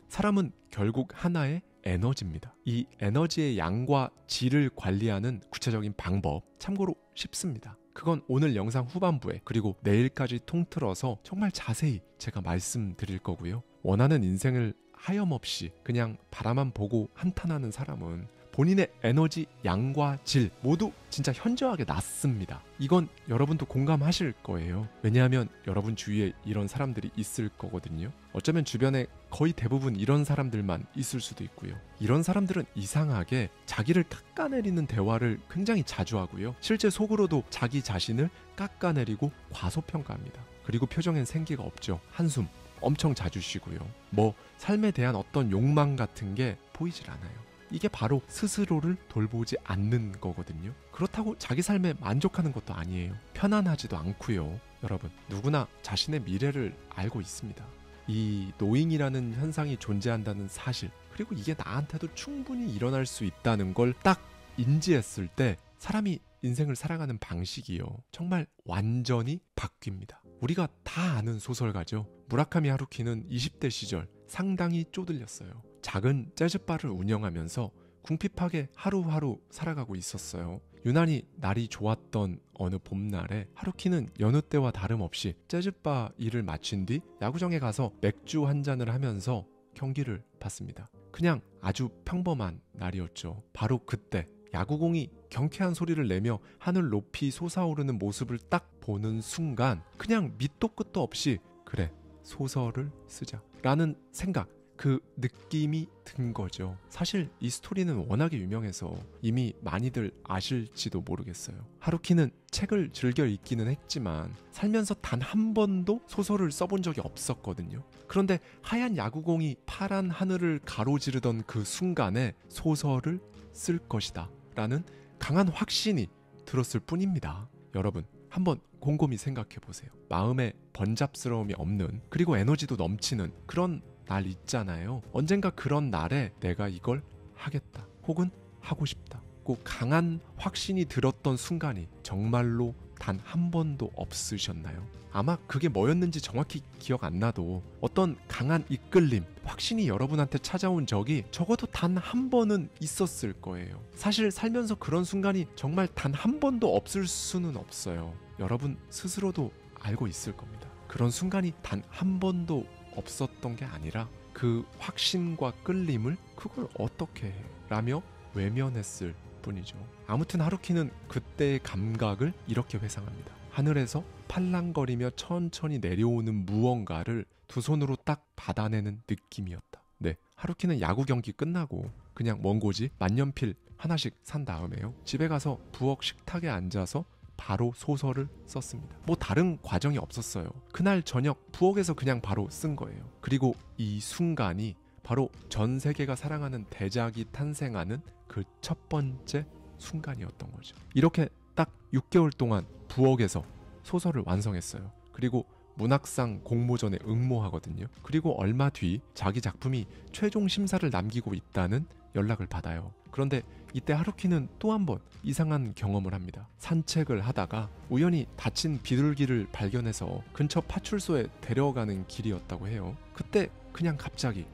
사람은 결국 하나의 에너지입니다. 이 에너지의 양과 질을 관리하는 구체적인 방법, 참고로 쉽습니다. 그건 오늘 영상 후반부에 그리고 내일까지 통틀어서 정말 자세히 제가 말씀드릴 거고요. 원하는 인생을 하염없이 그냥 바라만 보고 한탄하는 사람은 본인의 에너지 양과 질 모두 진짜 현저하게 낮습니다. 이건 여러분도 공감하실 거예요. 왜냐하면 여러분 주위에 이런 사람들이 있을 거거든요. 어쩌면 주변에 거의 대부분 이런 사람들만 있을 수도 있고요. 이런 사람들은 이상하게 자기를 깎아내리는 대화를 굉장히 자주 하고요. 실제 속으로도 자기 자신을 깎아내리고 과소평가합니다. 그리고 표정엔 생기가 없죠. 한숨 엄청 자주 쉬고요. 삶에 대한 어떤 욕망 같은 게 보이질 않아요. 이게 바로 스스로를 돌보지 않는 거거든요. 그렇다고 자기 삶에 만족하는 것도 아니에요. 편안하지도 않고요. 여러분, 누구나 자신의 미래를 알고 있습니다. 이 노잉이라는 현상이 존재한다는 사실, 그리고 이게 나한테도 충분히 일어날 수 있다는 걸 딱 인지했을 때 사람이 인생을 살아가는 방식이요, 정말 완전히 바뀝니다. 우리가 다 아는 소설가죠. 무라카미 하루키는 20대 시절 상당히 쪼들렸어요. 작은 재즈바를 운영하면서 궁핍하게 하루하루 살아가고 있었어요. 유난히 날이 좋았던 어느 봄날에 하루키는 여느 때와 다름없이 재즈바 일을 마친 뒤 야구장에 가서 맥주 한 잔을 하면서 경기를 봤습니다. 그냥 아주 평범한 날이었죠. 바로 그때 야구공이 경쾌한 소리를 내며 하늘 높이 솟아오르는 모습을 딱 보는 순간 그냥 밑도 끝도 없이 그래, 소설을 쓰자 라는 생각, 그 느낌이 든 거죠. 사실 이 스토리는 워낙에 유명해서 이미 많이들 아실지도 모르겠어요. 하루키는 책을 즐겨 읽기는 했지만 살면서 단 한 번도 소설을 써본 적이 없었거든요. 그런데 하얀 야구공이 파란 하늘을 가로지르던 그 순간에 소설을 쓸 것이다 라는 강한 확신이 들었을 뿐입니다. 여러분, 한번 곰곰이 생각해 보세요. 마음에 번잡스러움이 없는, 그리고 에너지도 넘치는 그런 날 있잖아요. 언젠가 그런 날에 내가 이걸 하겠다 혹은 하고 싶다 꼭 강한 확신이 들었던 순간이 정말로 단 한 번도 없으셨나요? 아마 그게 뭐였는지 정확히 기억 안 나도 어떤 강한 이끌림, 확신이 여러분한테 찾아온 적이 적어도 단 한 번은 있었을 거예요. 사실 살면서 그런 순간이 정말 단 한 번도 없을 수는 없어요. 여러분 스스로도 알고 있을 겁니다. 그런 순간이 단 한 번도 없었던 게 아니라 그 확신과 끌림을 그걸 어떻게 해? 라며 외면했을 뿐이죠. 아무튼 하루키는 그때의 감각을 이렇게 회상합니다. 하늘에서 팔랑거리며 천천히 내려오는 무언가를 두 손으로 딱 받아내는 느낌이었다. 네, 하루키는 야구 경기 끝나고 그냥 원고지 만년필 하나씩 산 다음에요, 집에 가서 부엌 식탁에 앉아서 바로 소설을 썼습니다. 다른 과정이 없었어요. 그날 저녁 부엌에서 그냥 바로 쓴 거예요. 그리고 이 순간이 바로 전 세계가 사랑하는 대작이 탄생하는 그 첫 번째 순간이었던 거죠. 이렇게 딱 6개월 동안 부엌에서 소설을 완성했어요. 그리고 문학상 공모전에 응모하거든요. 그리고 얼마 뒤 자기 작품이 최종 심사를 남기고 있다는 연락을 받아요. 그런데 이때 하루키는 또 한 번 이상한 경험을 합니다. 산책을 하다가 우연히 다친 비둘기를 발견해서 근처 파출소에 데려가는 길이었다고 해요. 그때 그냥 갑자기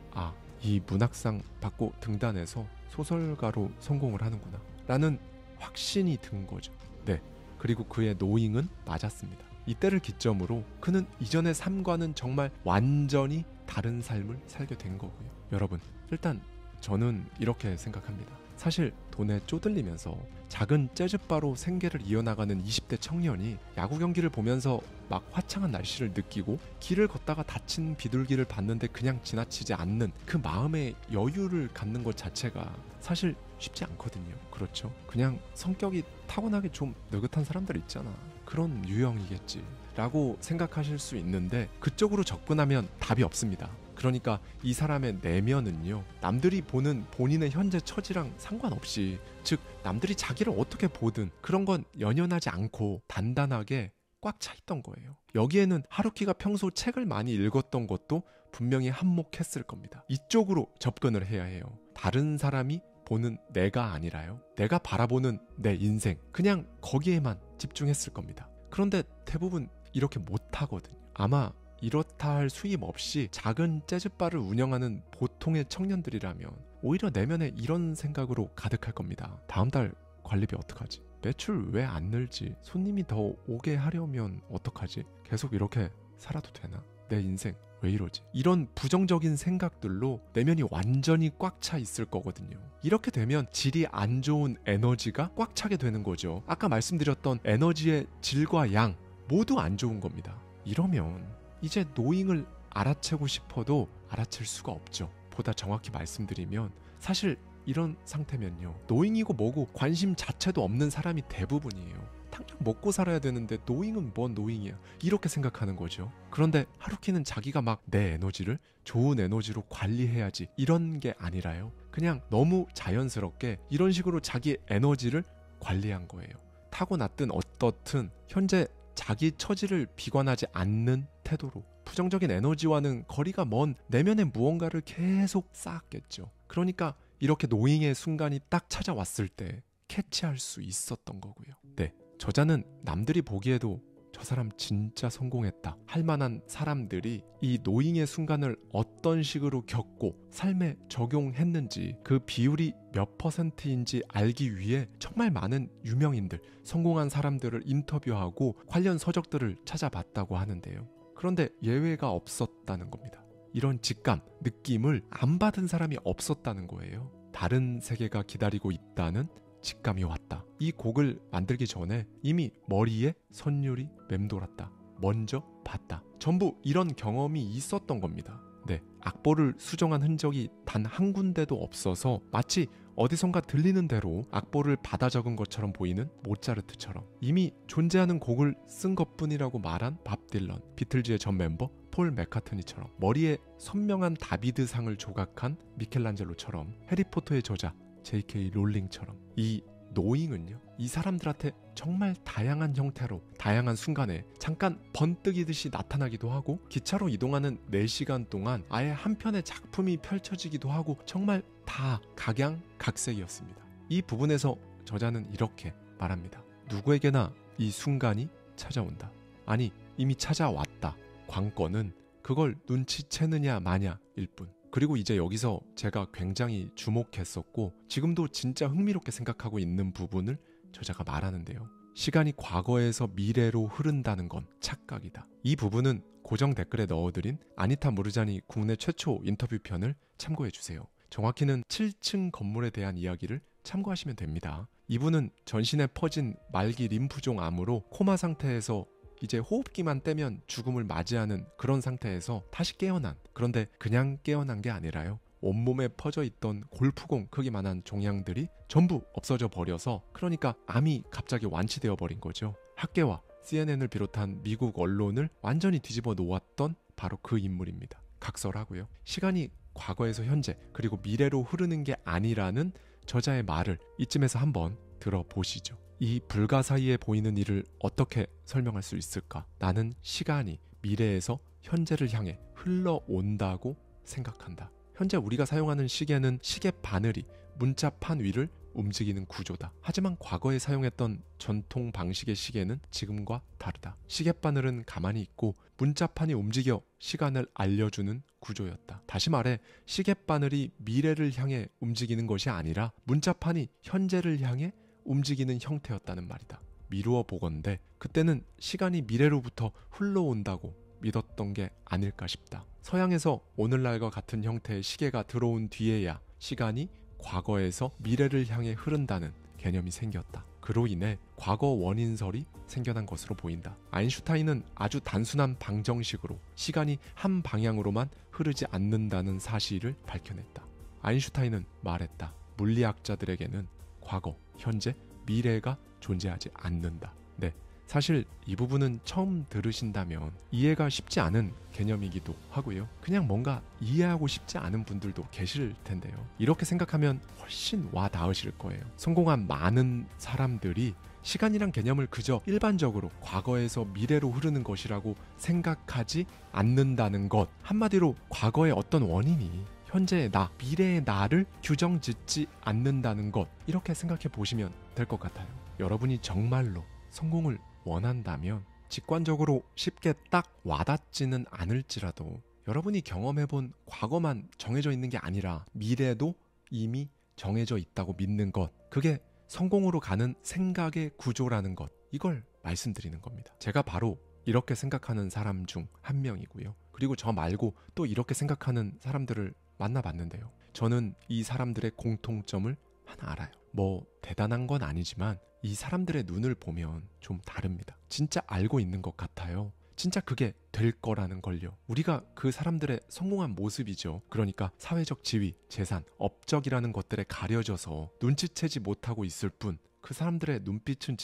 이 문학상 받고 등단해서 소설가로 성공을 하는구나 라는 확신이 든 거죠. 네, 그리고 그의 노잉은 맞았습니다. 이때를 기점으로 그는 이전의 삶과는 정말 완전히 다른 삶을 살게 된 거고요. 여러분, 일단 저는 이렇게 생각합니다. 사실 돈에 쪼들리면서 작은 재즈바로 생계를 이어나가는 20대 청년이 야구 경기를 보면서 막 화창한 날씨를 느끼고 길을 걷다가 다친 비둘기를 봤는데 그냥 지나치지 않는 그 마음의 여유를 갖는 것 자체가 사실 쉽지 않거든요. 그렇죠? 그냥 성격이 타고나게 좀 느긋한 사람들 있잖아, 그런 유형이겠지 라고 생각하실 수 있는데 그쪽으로 접근하면 답이 없습니다. 그러니까 이 사람의 내면은요, 남들이 보는 본인의 현재 처지랑 상관없이, 즉 남들이 자기를 어떻게 보든 그런 건 연연하지 않고 단단하게 꽉 차 있던 거예요. 여기에는 하루키가 평소 책을 많이 읽었던 것도 분명히 한몫했을 겁니다. 이쪽으로 접근을 해야 해요. 다른 사람이 보는 내가 아니라요, 내가 바라보는 내 인생, 그냥 거기에만 집중했을 겁니다. 그런데 대부분 이렇게 못하거든요. 아마 이렇다 할 수입 없이 작은 재즈바를 운영하는 보통의 청년들이라면 오히려 내면에 이런 생각으로 가득할 겁니다. 다음 달 관리비 어떡하지? 매출 왜 안 늘지? 손님이 더 오게 하려면 어떡하지? 계속 이렇게 살아도 되나? 내 인생 왜 이러지? 이런 부정적인 생각들로 내면이 완전히 꽉 차 있을 거거든요. 이렇게 되면 질이 안 좋은 에너지가 꽉 차게 되는 거죠. 아까 말씀드렸던 에너지의 질과 양 모두 안 좋은 겁니다. 이러면 이제 노잉을 알아채고 싶어도 알아챌 수가 없죠. 보다 정확히 말씀드리면 사실 이런 상태면요, 노잉이고 뭐고 관심 자체도 없는 사람이 대부분이에요. 당장 먹고 살아야 되는데 노잉은 뭔 노잉이야, 이렇게 생각하는 거죠. 그런데 하루키는 자기가 막 내 에너지를 좋은 에너지로 관리해야지 이런 게 아니라요, 그냥 너무 자연스럽게 이런 식으로 자기 에너지를 관리한 거예요. 타고났든 어떻든 현재 자기 처지를 비관하지 않는 태도로 부정적인 에너지와는 거리가 먼 내면의 무언가를 계속 쌓았겠죠. 그러니까 이렇게 노잉의 순간이 딱 찾아왔을 때 캐치할 수 있었던 거고요. 네, 저자는 남들이 보기에도 저 사람 진짜 성공했다 할 만한 사람들이 이 노잉의 순간을 어떤 식으로 겪고 삶에 적용했는지 그 비율이 몇 %인지 알기 위해 정말 많은 유명인들, 성공한 사람들을 인터뷰하고 관련 서적들을 찾아봤다고 하는데요. 그런데 예외가 없었다는 겁니다. 이런 직감, 느낌을 안 받은 사람이 없었다는 거예요. 다른 세계가 기다리고 있다는 직감이 왔다. 이 곡을 만들기 전에 이미 머리에 선율이 맴돌았다. 먼저 봤다. 전부 이런 경험이 있었던 겁니다. 네, 악보를 수정한 흔적이 단 한 군데도 없어서 마치 어디선가 들리는 대로 악보를 받아 적은 것처럼 보이는 모차르트처럼 이미 존재하는 곡을 쓴 것뿐이라고 말한 밥 딜런, 비틀즈의 전 멤버 폴 맥카트니처럼 머리에 선명한 다비드상을 조각한 미켈란젤로처럼 해리포터의 저자 J.K. 롤링처럼 이 노잉은요, 이 사람들한테 정말 다양한 형태로 다양한 순간에 잠깐 번뜩이듯이 나타나기도 하고 기차로 이동하는 4시간 동안 아예 한 편의 작품이 펼쳐지기도 하고 정말 다 각양각색이었습니다. 이 부분에서 저자는 이렇게 말합니다. 누구에게나 이 순간이 찾아온다. 아니, 이미 찾아왔다. 관건은 그걸 눈치채느냐 마냐일 뿐. 그리고 이제 여기서 제가 굉장히 주목했었고 지금도 진짜 흥미롭게 생각하고 있는 부분을 저자가 말하는데요. 시간이 과거에서 미래로 흐른다는 건 착각이다. 이 부분은 고정 댓글에 넣어드린 아니타 무르자니 국내 최초 인터뷰 편을 참고해주세요. 정확히는 7층 건물에 대한 이야기를 참고하시면 됩니다. 이분은 전신에 퍼진 말기 림프종 암으로 코마 상태에서 이제 호흡기만 떼면 죽음을 맞이하는 그런 상태에서 다시 깨어난, 그런데 그냥 깨어난 게 아니라요, 온몸에 퍼져 있던 골프공 크기만한 종양들이 전부 없어져 버려서, 그러니까 암이 갑자기 완치되어 버린 거죠. 학계와 CNN을 비롯한 미국 언론을 완전히 뒤집어 놓았던 바로 그 인물입니다. 각설하고요. 시간이 과거에서 현재 그리고 미래로 흐르는 게 아니라는 저자의 말을 이쯤에서 한번 들어보시죠. 이 불가사의에 보이는 일을 어떻게 설명할 수 있을까? 나는 시간이 미래에서 현재를 향해 흘러온다고 생각한다. 현재 우리가 사용하는 시계는 시계 바늘이 문자판 위를 움직이는 구조다. 하지만 과거에 사용했던 전통 방식의 시계는 지금과 다르다. 시계바늘은 가만히 있고 문자판이 움직여 시간을 알려주는 구조였다. 다시 말해 시계바늘이 미래를 향해 움직이는 것이 아니라 문자판이 현재를 향해 움직이는 형태였다는 말이다. 미루어 보건대 그때는 시간이 미래로부터 흘러온다고 믿었던 게 아닐까 싶다. 서양에서 오늘날과 같은 형태의 시계가 들어온 뒤에야 시간이 과거에서 미래를 향해 흐른다는 개념이 생겼다. 그로 인해 과거 원인설이 생겨난 것으로 보인다. 아인슈타인은 아주 단순한 방정식으로 시간이 한 방향으로만 흐르지 않는다는 사실을 밝혀냈다. 아인슈타인은 말했다. 물리학자들에게는 과거, 현재, 미래가 존재하지 않는다. 네, 사실 이 부분은 처음 들으신다면 이해가 쉽지 않은 개념이기도 하고요. 그냥 뭔가 이해하고 싶지 않은 분들도 계실 텐데요. 이렇게 생각하면 훨씬 와 닿으실 거예요. 성공한 많은 사람들이 시간이란 개념을 그저 일반적으로 과거에서 미래로 흐르는 것이라고 생각하지 않는다는 것, 한마디로 과거의 어떤 원인이 현재의 나, 미래의 나를 규정짓지 않는다는 것, 이렇게 생각해 보시면 될 것 같아요. 여러분이 정말로 성공을 원한다면 직관적으로 쉽게 딱 와닿지는 않을지라도 여러분이 경험해본 과거만 정해져 있는 게 아니라 미래도 이미 정해져 있다고 믿는 것, 그게 성공으로 가는 생각의 구조라는 것, 이걸 말씀드리는 겁니다. 제가 바로 이렇게 생각하는 사람 중 한 명이고요. 그리고 저 말고 또 이렇게 생각하는 사람들을 만나봤는데요. 저는 이 사람들의 공통점을 하나 알아요. 뭐 대단한 건 아니지만 이 사람들의 눈을 보면 좀 다릅니다. 진짜 알고 있는 것 같아요. 진짜 그게 될 거라는 걸요. 우리가 그 사람들의 성공한 모습이죠. 그러니까 사회적 지위, 재산, 업적이라는 것들에 가려져서 눈치채지 못하고 있을 뿐 그 사람들의 눈빛은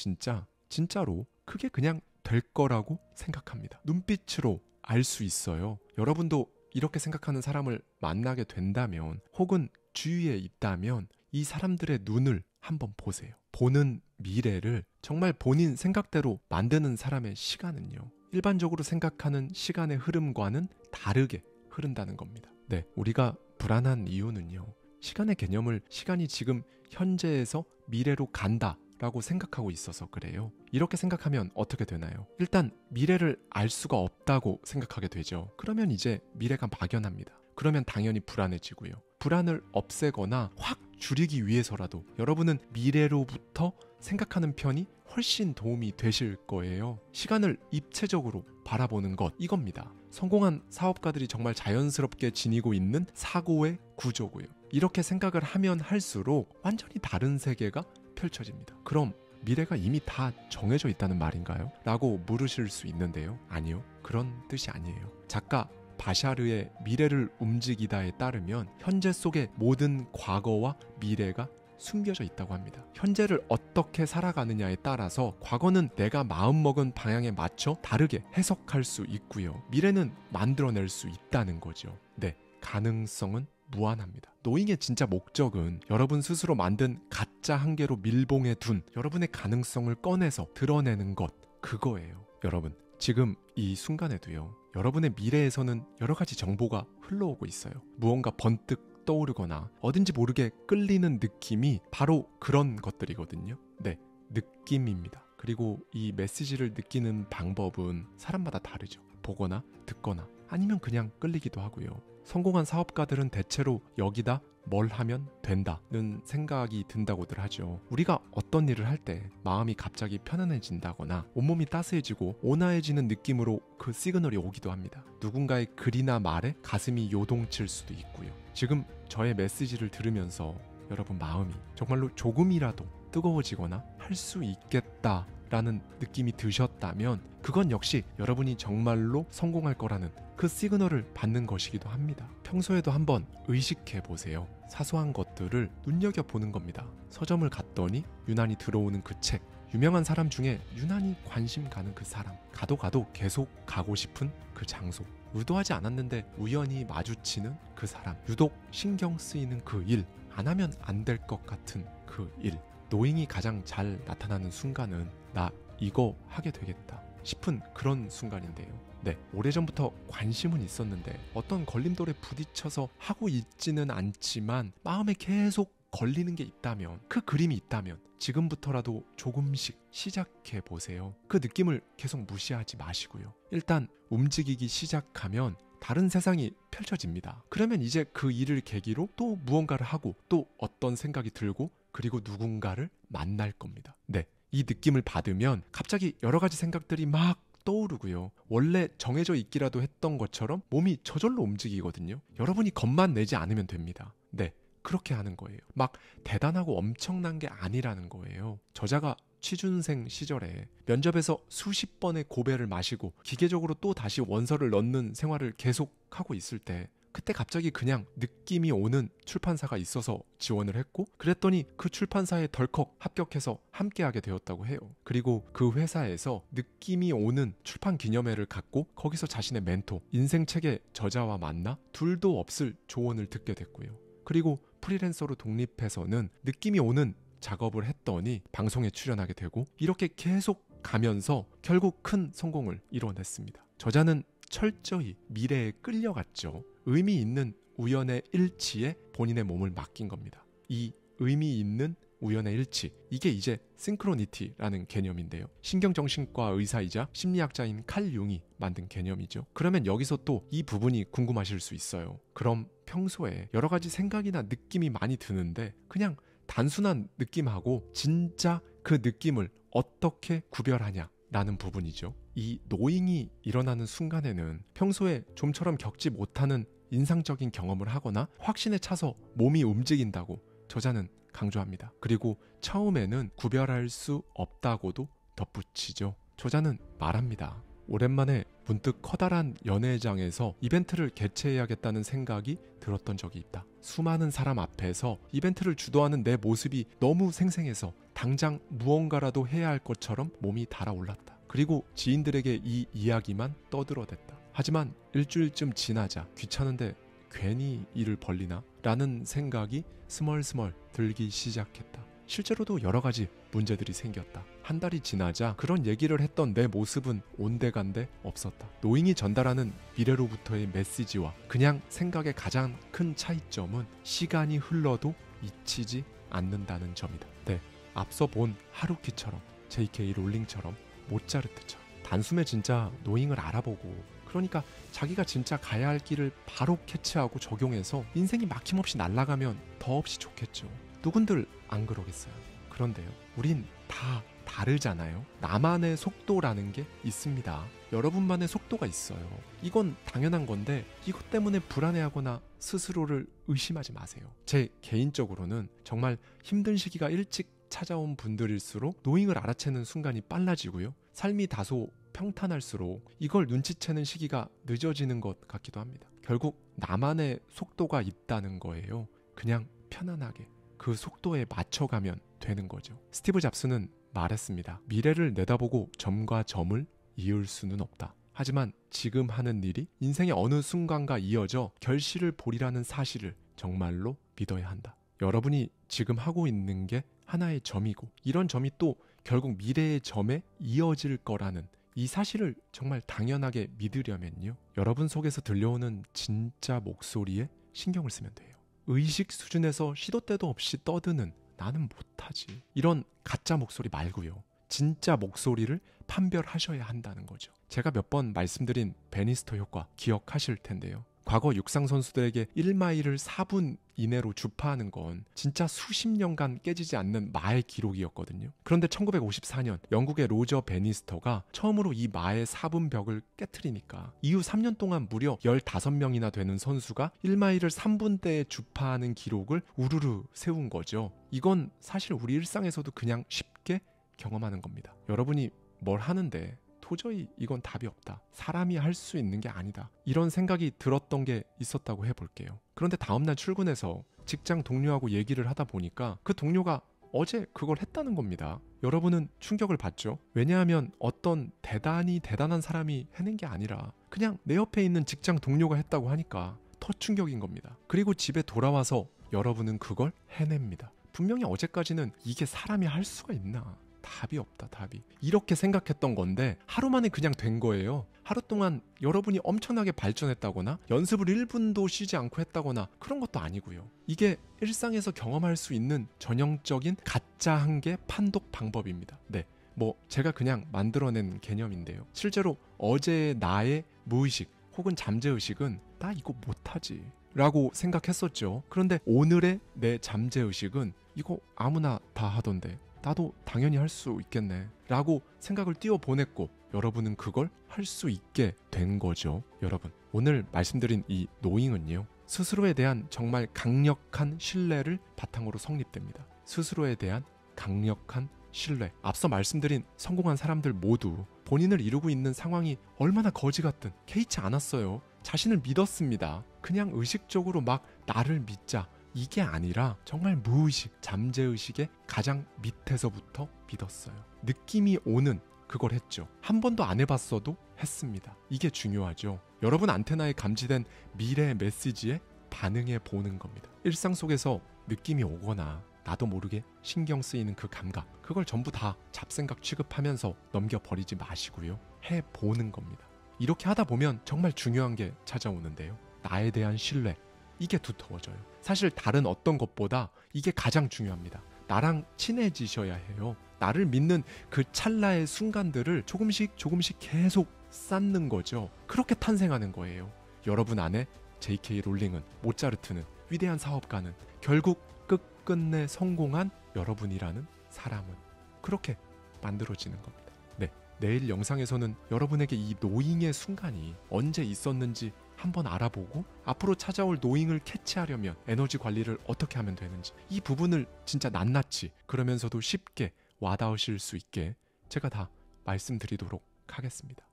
진짜로 그게 그냥 될 거라고 생각합니다. 눈빛으로 알 수 있어요. 여러분도 이렇게 생각하는 사람을 만나게 된다면 혹은 주위에 있다면 이 사람들의 눈을 한번 보세요. 보는 미래를 정말 본인 생각대로 만드는 사람의 시간은요. 일반적으로 생각하는 시간의 흐름과는 다르게 흐른다는 겁니다. 네, 우리가 불안한 이유는요. 시간의 개념을 시간이 지금 현재에서 미래로 간다라고 생각하고 있어서 그래요. 이렇게 생각하면 어떻게 되나요? 일단 미래를 알 수가 없다고 생각하게 되죠. 그러면 이제 미래가 막연합니다. 그러면 당연히 불안해지고요. 불안을 없애거나 확 줄이기 위해서라도 여러분은 미래로부터 생각하는 편이 훨씬 도움이 되실 거예요. 시간을 입체적으로 바라보는 것, 이겁니다. 성공한 사업가들이 정말 자연스럽게 지니고 있는 사고의 구조고요. 이렇게 생각을 하면 할수록 완전히 다른 세계가 펼쳐집니다. 그럼 미래가 이미 다 정해져 있다는 말인가요? 라고 물으실 수 있는데요. 아니요. 그런 뜻이 아니에요. 작가 바샤르의 미래를 움직이다에 따르면 현재 속의 모든 과거와 미래가 숨겨져 있다고 합니다. 현재를 어떻게 살아가느냐에 따라서 과거는 내가 마음먹은 방향에 맞춰 다르게 해석할 수 있고요. 미래는 만들어낼 수 있다는 거죠. 네, 가능성은 무한합니다. 노잉의 진짜 목적은 여러분 스스로 만든 가짜 한계로 밀봉해 둔 여러분의 가능성을 꺼내서 드러내는 것, 그거예요. 여러분, 지금 이 순간에도요. 여러분의 미래에서는 여러 가지 정보가 흘러오고 있어요. 무언가 번뜩 떠오르거나 어딘지 모르게 끌리는 느낌이 바로 그런 것들이거든요. 네, 느낌입니다. 그리고 이 메시지를 느끼는 방법은 사람마다 다르죠. 보거나 듣거나 아니면 그냥 끌리기도 하고요. 성공한 사업가들은 대체로 여기다 뭘 하면 된다는 생각이 든다고들 하죠. 우리가 어떤 일을 할 때 마음이 갑자기 편안해진다거나 온몸이 따스해지고 온화해지는 느낌으로 그 시그널이 오기도 합니다. 누군가의 글이나 말에 가슴이 요동칠 수도 있고요. 지금 저의 메시지를 들으면서 여러분 마음이 정말로 조금이라도 뜨거워지거나 할 수 있겠다라는 느낌이 드셨다면 그건 역시 여러분이 정말로 성공할 거라는 그 시그널을 받는 것이기도 합니다. 평소에도 한번 의식해 보세요. 사소한 것들을 눈여겨보는 겁니다. 서점을 갔더니 유난히 들어오는 그 책, 유명한 사람 중에 유난히 관심 가는 그 사람, 가도 계속 가고 싶은 그 장소, 의도하지 않았는데 우연히 마주치는 그 사람, 유독 신경 쓰이는 그 일, 안 하면 안 될 것 같은 그 일. 노잉이 가장 잘 나타나는 순간은 나 이거 하게 되겠다 싶은 그런 순간인데요. 네, 오래전부터 관심은 있었는데 어떤 걸림돌에 부딪혀서 하고 있지는 않지만 마음에 계속 걸리는 게 있다면, 그 그림이 있다면 지금부터라도 조금씩 시작해 보세요. 그 느낌을 계속 무시하지 마시고요. 일단 움직이기 시작하면 다른 세상이 펼쳐집니다. 그러면 이제 그 일을 계기로 또 무언가를 하고 또 어떤 생각이 들고 그리고 누군가를 만날 겁니다. 네, 이 느낌을 받으면 갑자기 여러 가지 생각들이 막 떠오르고요. 원래 정해져 있기라도 했던 것처럼 몸이 저절로 움직이거든요. 여러분이 겁만 내지 않으면 됩니다. 네, 그렇게 하는 거예요. 막 대단하고 엄청난 게 아니라는 거예요. 저자가 취준생 시절에 면접에서 수십 번의 고배를 마시고 기계적으로 또 다시 원서를 넣는 생활을 계속하고 있을 때 그때 갑자기 그냥 느낌이 오는 출판사가 있어서 지원을 했고 그랬더니 그 출판사에 덜컥 합격해서 함께하게 되었다고 해요. 그리고 그 회사에서 느낌이 오는 출판 기념회를 갖고 거기서 자신의 멘토, 인생책의 저자와 만나 둘도 없을 조언을 듣게 됐고요. 그리고 프리랜서로 독립해서는 느낌이 오는 작업을 했더니 방송에 출연하게 되고 이렇게 계속 가면서 결국 큰 성공을 이뤄냈습니다. 저자는 철저히 미래에 끌려갔죠. 의미 있는 우연의 일치에 본인의 몸을 맡긴 겁니다. 이 의미 있는 우연의 일치, 이게 이제 싱크로니티라는 개념인데요. 신경정신과 의사이자 심리학자인 칼 융이 만든 개념이죠. 그러면 여기서 또 이 부분이 궁금하실 수 있어요. 그럼 평소에 여러 가지 생각이나 느낌이 많이 드는데 그냥 단순한 느낌하고 진짜 그 느낌을 어떻게 구별하냐, 라는 부분이죠. 이 노잉이 일어나는 순간에는 평소에 좀처럼 겪지 못하는 인상적인 경험을 하거나 확신에 차서 몸이 움직인다고 저자는 강조합니다. 그리고 처음에는 구별할 수 없다고도 덧붙이죠. 저자는 말합니다. 오랜만에 문득 커다란 연회장에서 이벤트를 개최해야겠다는 생각이 들었던 적이 있다. 수많은 사람 앞에서 이벤트를 주도하는 내 모습이 너무 생생해서 당장 무언가라도 해야 할 것처럼 몸이 달아올랐다. 그리고 지인들에게 이 이야기만 떠들어댔다. 하지만 일주일쯤 지나자 귀찮은데 괜히 일을 벌리나? 라는 생각이 스멀스멀 들기 시작했다. 실제로도 여러 가지 문제들이 생겼다. 한 달이 지나자 그런 얘기를 했던 내 모습은 온데간데 없었다. 노잉이 전달하는 미래로부터의 메시지와 그냥 생각의 가장 큰 차이점은 시간이 흘러도 잊히지 않는다는 점이다. 네, 앞서 본 하루키처럼, J.K. 롤링처럼, 모차르트처럼 단숨에 진짜 노잉을 알아보고, 그러니까 자기가 진짜 가야 할 길을 바로 캐치하고 적용해서 인생이 막힘없이 날아가면 더없이 좋겠죠. 누군들 안 그러겠어요. 그런데요, 우린 다 다르잖아요. 나만의 속도라는 게 있습니다. 여러분만의 속도가 있어요. 이건 당연한 건데 이것 때문에 불안해하거나 스스로를 의심하지 마세요. 제 개인적으로는 정말 힘든 시기가 일찍 찾아온 분들일수록 노잉을 알아채는 순간이 빨라지고요. 삶이 다소 평탄할수록 이걸 눈치채는 시기가 늦어지는 것 같기도 합니다. 결국 나만의 속도가 있다는 거예요. 그냥 편안하게 그 속도에 맞춰가면 되는 거죠. 스티브 잡스는 말했습니다. 미래를 내다보고 점과 점을 이을 수는 없다. 하지만 지금 하는 일이 인생의 어느 순간과 이어져 결실을 보리라는 사실을 정말로 믿어야 한다. 여러분이 지금 하고 있는 게 하나의 점이고 이런 점이 또 결국 미래의 점에 이어질 거라는 이 사실을 정말 당연하게 믿으려면요, 여러분 속에서 들려오는 진짜 목소리에 신경을 쓰면 돼요. 의식 수준에서 시도 때도 없이 떠드는 나는 못하지, 이런 가짜 목소리 말고요, 진짜 목소리를 판별하셔야 한다는 거죠. 제가 몇 번 말씀드린 베니스터 효과 기억하실 텐데요. 과거 육상 선수들에게 1마일을 4분 이내로 주파하는 건 진짜 수십 년간 깨지지 않는 마의 기록이었거든요. 그런데 1954년 영국의 로저 베니스터가 처음으로 이 마의 4분 벽을 깨트리니까 이후 3년 동안 무려 15명이나 되는 선수가 1마일을 3분대에 주파하는 기록을 우르르 세운 거죠. 이건 사실 우리 일상에서도 그냥 쉽게 경험하는 겁니다. 여러분이 뭘 하는데 도저히 이건 답이 없다, 사람이 할 수 있는 게 아니다, 이런 생각이 들었던 게 있었다고 해볼게요. 그런데 다음날 출근해서 직장 동료하고 얘기를 하다 보니까 그 동료가 어제 그걸 했다는 겁니다. 여러분은 충격을 받죠. 왜냐하면 어떤 대단히 대단한 사람이 해낸 게 아니라 그냥 내 옆에 있는 직장 동료가 했다고 하니까 더 충격인 겁니다. 그리고 집에 돌아와서 여러분은 그걸 해냅니다. 분명히 어제까지는 이게 사람이 할 수가 있나, 답이 없다, 답이, 이렇게 생각했던 건데 하루 만에 그냥 된 거예요. 하루 동안 여러분이 엄청나게 발전했다거나 연습을 1분도 쉬지 않고 했다거나 그런 것도 아니고요. 이게 일상에서 경험할 수 있는 전형적인 가짜 한계 판독 방법입니다. 네, 뭐 제가 그냥 만들어낸 개념인데요. 실제로 어제의 나의 무의식 혹은 잠재의식은 나 이거 못하지 라고 생각했었죠. 그런데 오늘의 내 잠재의식은 이거 아무나 다 하던데 나도 당연히 할 수 있겠네 라고 생각을 띄워보냈고 여러분은 그걸 할 수 있게 된 거죠. 여러분, 오늘 말씀드린 이 노잉은요, 스스로에 대한 정말 강력한 신뢰를 바탕으로 성립됩니다. 스스로에 대한 강력한 신뢰. 앞서 말씀드린 성공한 사람들 모두 본인을 이루고 있는 상황이 얼마나 거지 같든 개의치 않았어요. 자신을 믿었습니다. 그냥 의식적으로 막 나를 믿자, 이게 아니라 정말 무의식, 잠재의식의 가장 밑에서부터 믿었어요. 느낌이 오는 그걸 했죠. 한 번도 안 해봤어도 했습니다. 이게 중요하죠. 여러분 안테나에 감지된 미래의 메시지에 반응해 보는 겁니다. 일상 속에서 느낌이 오거나 나도 모르게 신경 쓰이는 그 감각, 그걸 전부 다 잡생각 취급하면서 넘겨버리지 마시고요, 해보는 겁니다. 이렇게 하다 보면 정말 중요한 게 찾아오는데요, 나에 대한 신뢰, 이게 두터워져요. 사실 다른 어떤 것보다 이게 가장 중요합니다. 나랑 친해지셔야 해요. 나를 믿는 그 찰나의 순간들을 조금씩 계속 쌓는 거죠. 그렇게 탄생하는 거예요. 여러분 안에 J.K. 롤링은, 모차르트는, 위대한 사업가는, 결국 끝끝내 성공한 여러분이라는 사람은 그렇게 만들어지는 겁니다. 네, 내일 영상에서는 여러분에게 이 노잉의 순간이 언제 있었는지 한번 알아보고 앞으로 찾아올 노잉을 캐치하려면 에너지 관리를 어떻게 하면 되는지 이 부분을 진짜 낱낱이 그러면서도 쉽게 와닿으실 수 있게 제가 다 말씀드리도록 하겠습니다.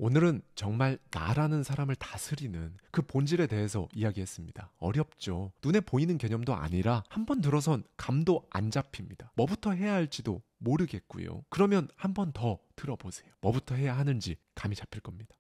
오늘은 정말 나라는 사람을 다스리는 그 본질에 대해서 이야기했습니다. 어렵죠. 눈에 보이는 개념도 아니라 한번 들어선 감도 안 잡힙니다. 뭐부터 해야 할지도 모르겠고요. 그러면 한번 더 들어보세요. 뭐부터 해야 하는지 감이 잡힐 겁니다.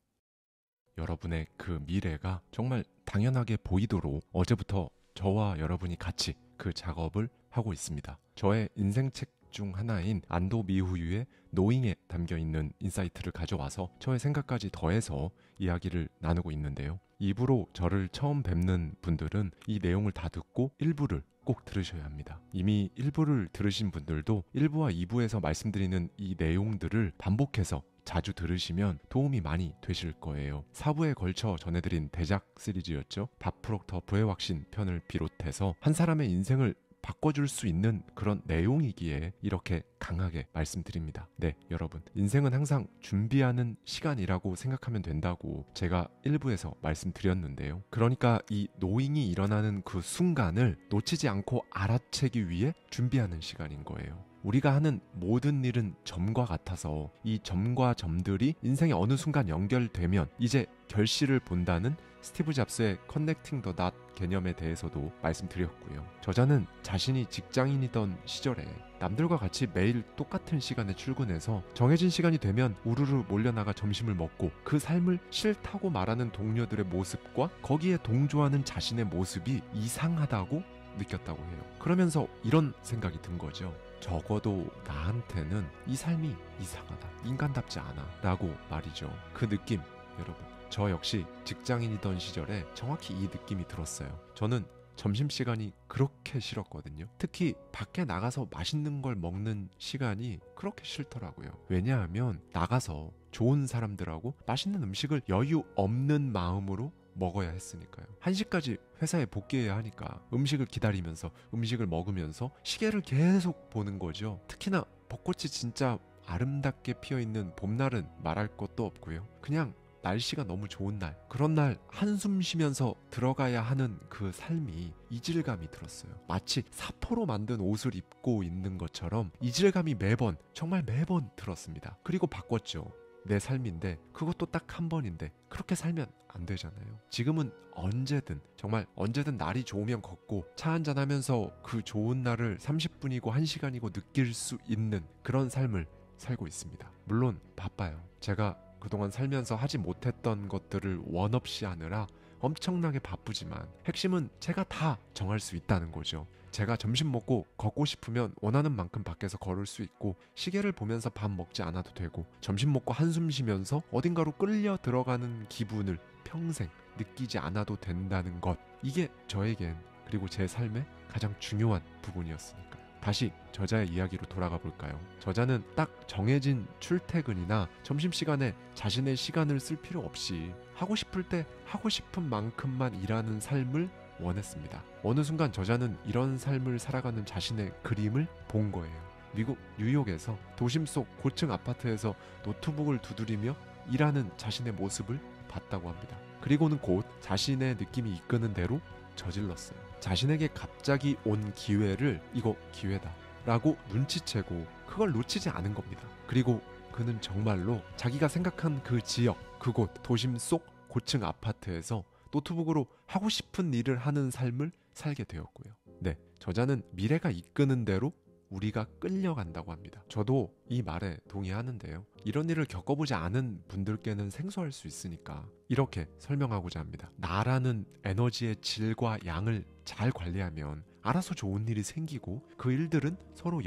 여러분의 그 미래가 정말 당연하게 보이도록 어제부터 저와 여러분이 같이 그 작업을 하고 있습니다. 저의 인생책 중 하나인 안도 미후유의 노잉에 담겨있는 인사이트를 가져와서 저의 생각까지 더해서 이야기를 나누고 있는데요. 2부로 저를 처음 뵙는 분들은 이 내용을 다 듣고 1부를 꼭 들으셔야 합니다. 이미 1부를 들으신 분들도 1부와 2부에서 말씀드리는 이 내용들을 반복해서 자주 들으시면 도움이 많이 되실 거예요. 4부에 걸쳐 전해드린 대작 시리즈였죠. 밥 프록터 부해왁신 편을 비롯해서 한 사람의 인생을 바꿔줄 수 있는 그런 내용이기에 이렇게 강하게 말씀드립니다. 네, 여러분. 인생은 항상 준비하는 시간이라고 생각하면 된다고 제가 1부에서 말씀드렸는데요. 그러니까 이 노잉이 일어나는 그 순간을 놓치지 않고 알아채기 위해 준비하는 시간인 거예요. 우리가 하는 모든 일은 점과 같아서 이 점과 점들이 인생의 어느 순간 연결되면 이제 결실을 본다는 스티브 잡스의 커넥팅 더 닷 개념에 대해서도 말씀드렸고요. 저자는 자신이 직장인이던 시절에 남들과 같이 매일 똑같은 시간에 출근해서 정해진 시간이 되면 우르르 몰려나가 점심을 먹고 그 삶을 싫다고 말하는 동료들의 모습과 거기에 동조하는 자신의 모습이 이상하다고 느꼈다고 해요. 그러면서 이런 생각이 든 거죠. 적어도 나한테는 이 삶이 이상하다, 인간답지 않아 라고 말이죠. 그 느낌 여러분, 저 역시 직장인이던 시절에 정확히 이 느낌이 들었어요. 저는 점심시간이 그렇게 싫었거든요. 특히 밖에 나가서 맛있는 걸 먹는 시간이 그렇게 싫더라고요. 왜냐하면 나가서 좋은 사람들하고 맛있는 음식을 여유 없는 마음으로 먹어야 했으니까요. 1시까지 회사에 복귀해야 하니까 음식을 기다리면서 음식을 먹으면서 시계를 계속 보는 거죠. 특히나 벚꽃이 진짜 아름답게 피어있는 봄날은 말할 것도 없고요. 그냥 날씨가 너무 좋은 날, 그런 날 한숨 쉬면서 들어가야 하는 그 삶이 이질감이 들었어요. 마치 사포로 만든 옷을 입고 있는 것처럼 이질감이 매번, 정말 매번 들었습니다. 그리고 바꿨죠. 내 삶인데 그것도 딱 한 번인데 그렇게 살면 안 되잖아요. 지금은 언제든, 정말 언제든 날이 좋으면 걷고 차 한잔 하면서 그 좋은 날을 30분이고 1시간이고 느낄 수 있는 그런 삶을 살고 있습니다. 물론 바빠요. 제가 그동안 살면서 하지 못했던 것들을 원 없이 하느라 엄청나게 바쁘지만 핵심은 제가 다 정할 수 있다는 거죠. 제가 점심 먹고 걷고 싶으면 원하는 만큼 밖에서 걸을 수 있고 시계를 보면서 밥 먹지 않아도 되고 점심 먹고 한숨 쉬면서 어딘가로 끌려 들어가는 기분을 평생 느끼지 않아도 된다는 것, 이게 저에겐 그리고 제 삶의 가장 중요한 부분이었으니까요. 다시 저자의 이야기로 돌아가 볼까요? 저자는 딱 정해진 출퇴근이나 점심시간에 자신의 시간을 쓸 필요 없이 하고 싶을 때 하고 싶은 만큼만 일하는 삶을 원했습니다. 어느 순간 저자는 이런 삶을 살아가는 자신의 그림을 본 거예요. 미국 뉴욕에서 도심 속 고층 아파트에서 노트북을 두드리며 일하는 자신의 모습을 봤다고 합니다. 그리고는 곧 자신의 느낌이 이끄는 대로 저질렀어요. 자신에게 갑자기 온 기회를 이거 기회다 라고 눈치채고 그걸 놓치지 않은 겁니다. 그리고 그는 정말로 자기가 생각한 그 지역, 그곳, 도심 속 고층 아파트에서 노트북으로 하고 싶은 일을 하는 삶을 살게 되었고요. 네, 저자는 미래가 이끄는 대로 우리가 끌려간다고 합니다. 저도 이 말에 동의하는데요. 이런 일을 겪어보지 않은 분들께는 생소할 수 있으니까 이렇게 설명하고자 합니다. 나라는 에너지의 질과 양을 잘 관리하면 알아서 좋은 일이 생기고 그 일들은 서로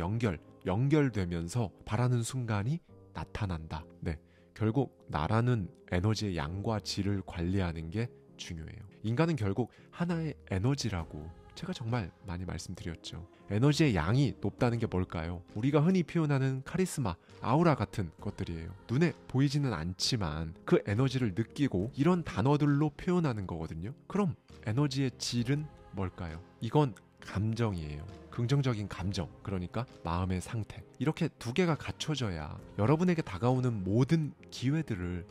연결되면서 바라는 순간이 나타난다. 네, 결국 나라는 에너지의 양과 질을 관리하는 게 중요해요. 인간은 결국 하나의 에너지라고 제가 정말 많이 말씀드렸죠. 에너지의 양이 높다는 게 뭘까요? 우리가 흔히 표현하는 카리스마, 아우라 같은 것들이에요. 눈에 보이지는 않지만 그 에너지를 느끼고 이런 단어들로 표현하는 거거든요. 그럼 에너지의 질은 뭘까요? 이건 감정이에요. 긍정적인 감정, 그러니까 마음의 상태. 이렇게 두 개가 갖춰져야 여러분에게 다가오는 모든 기회들을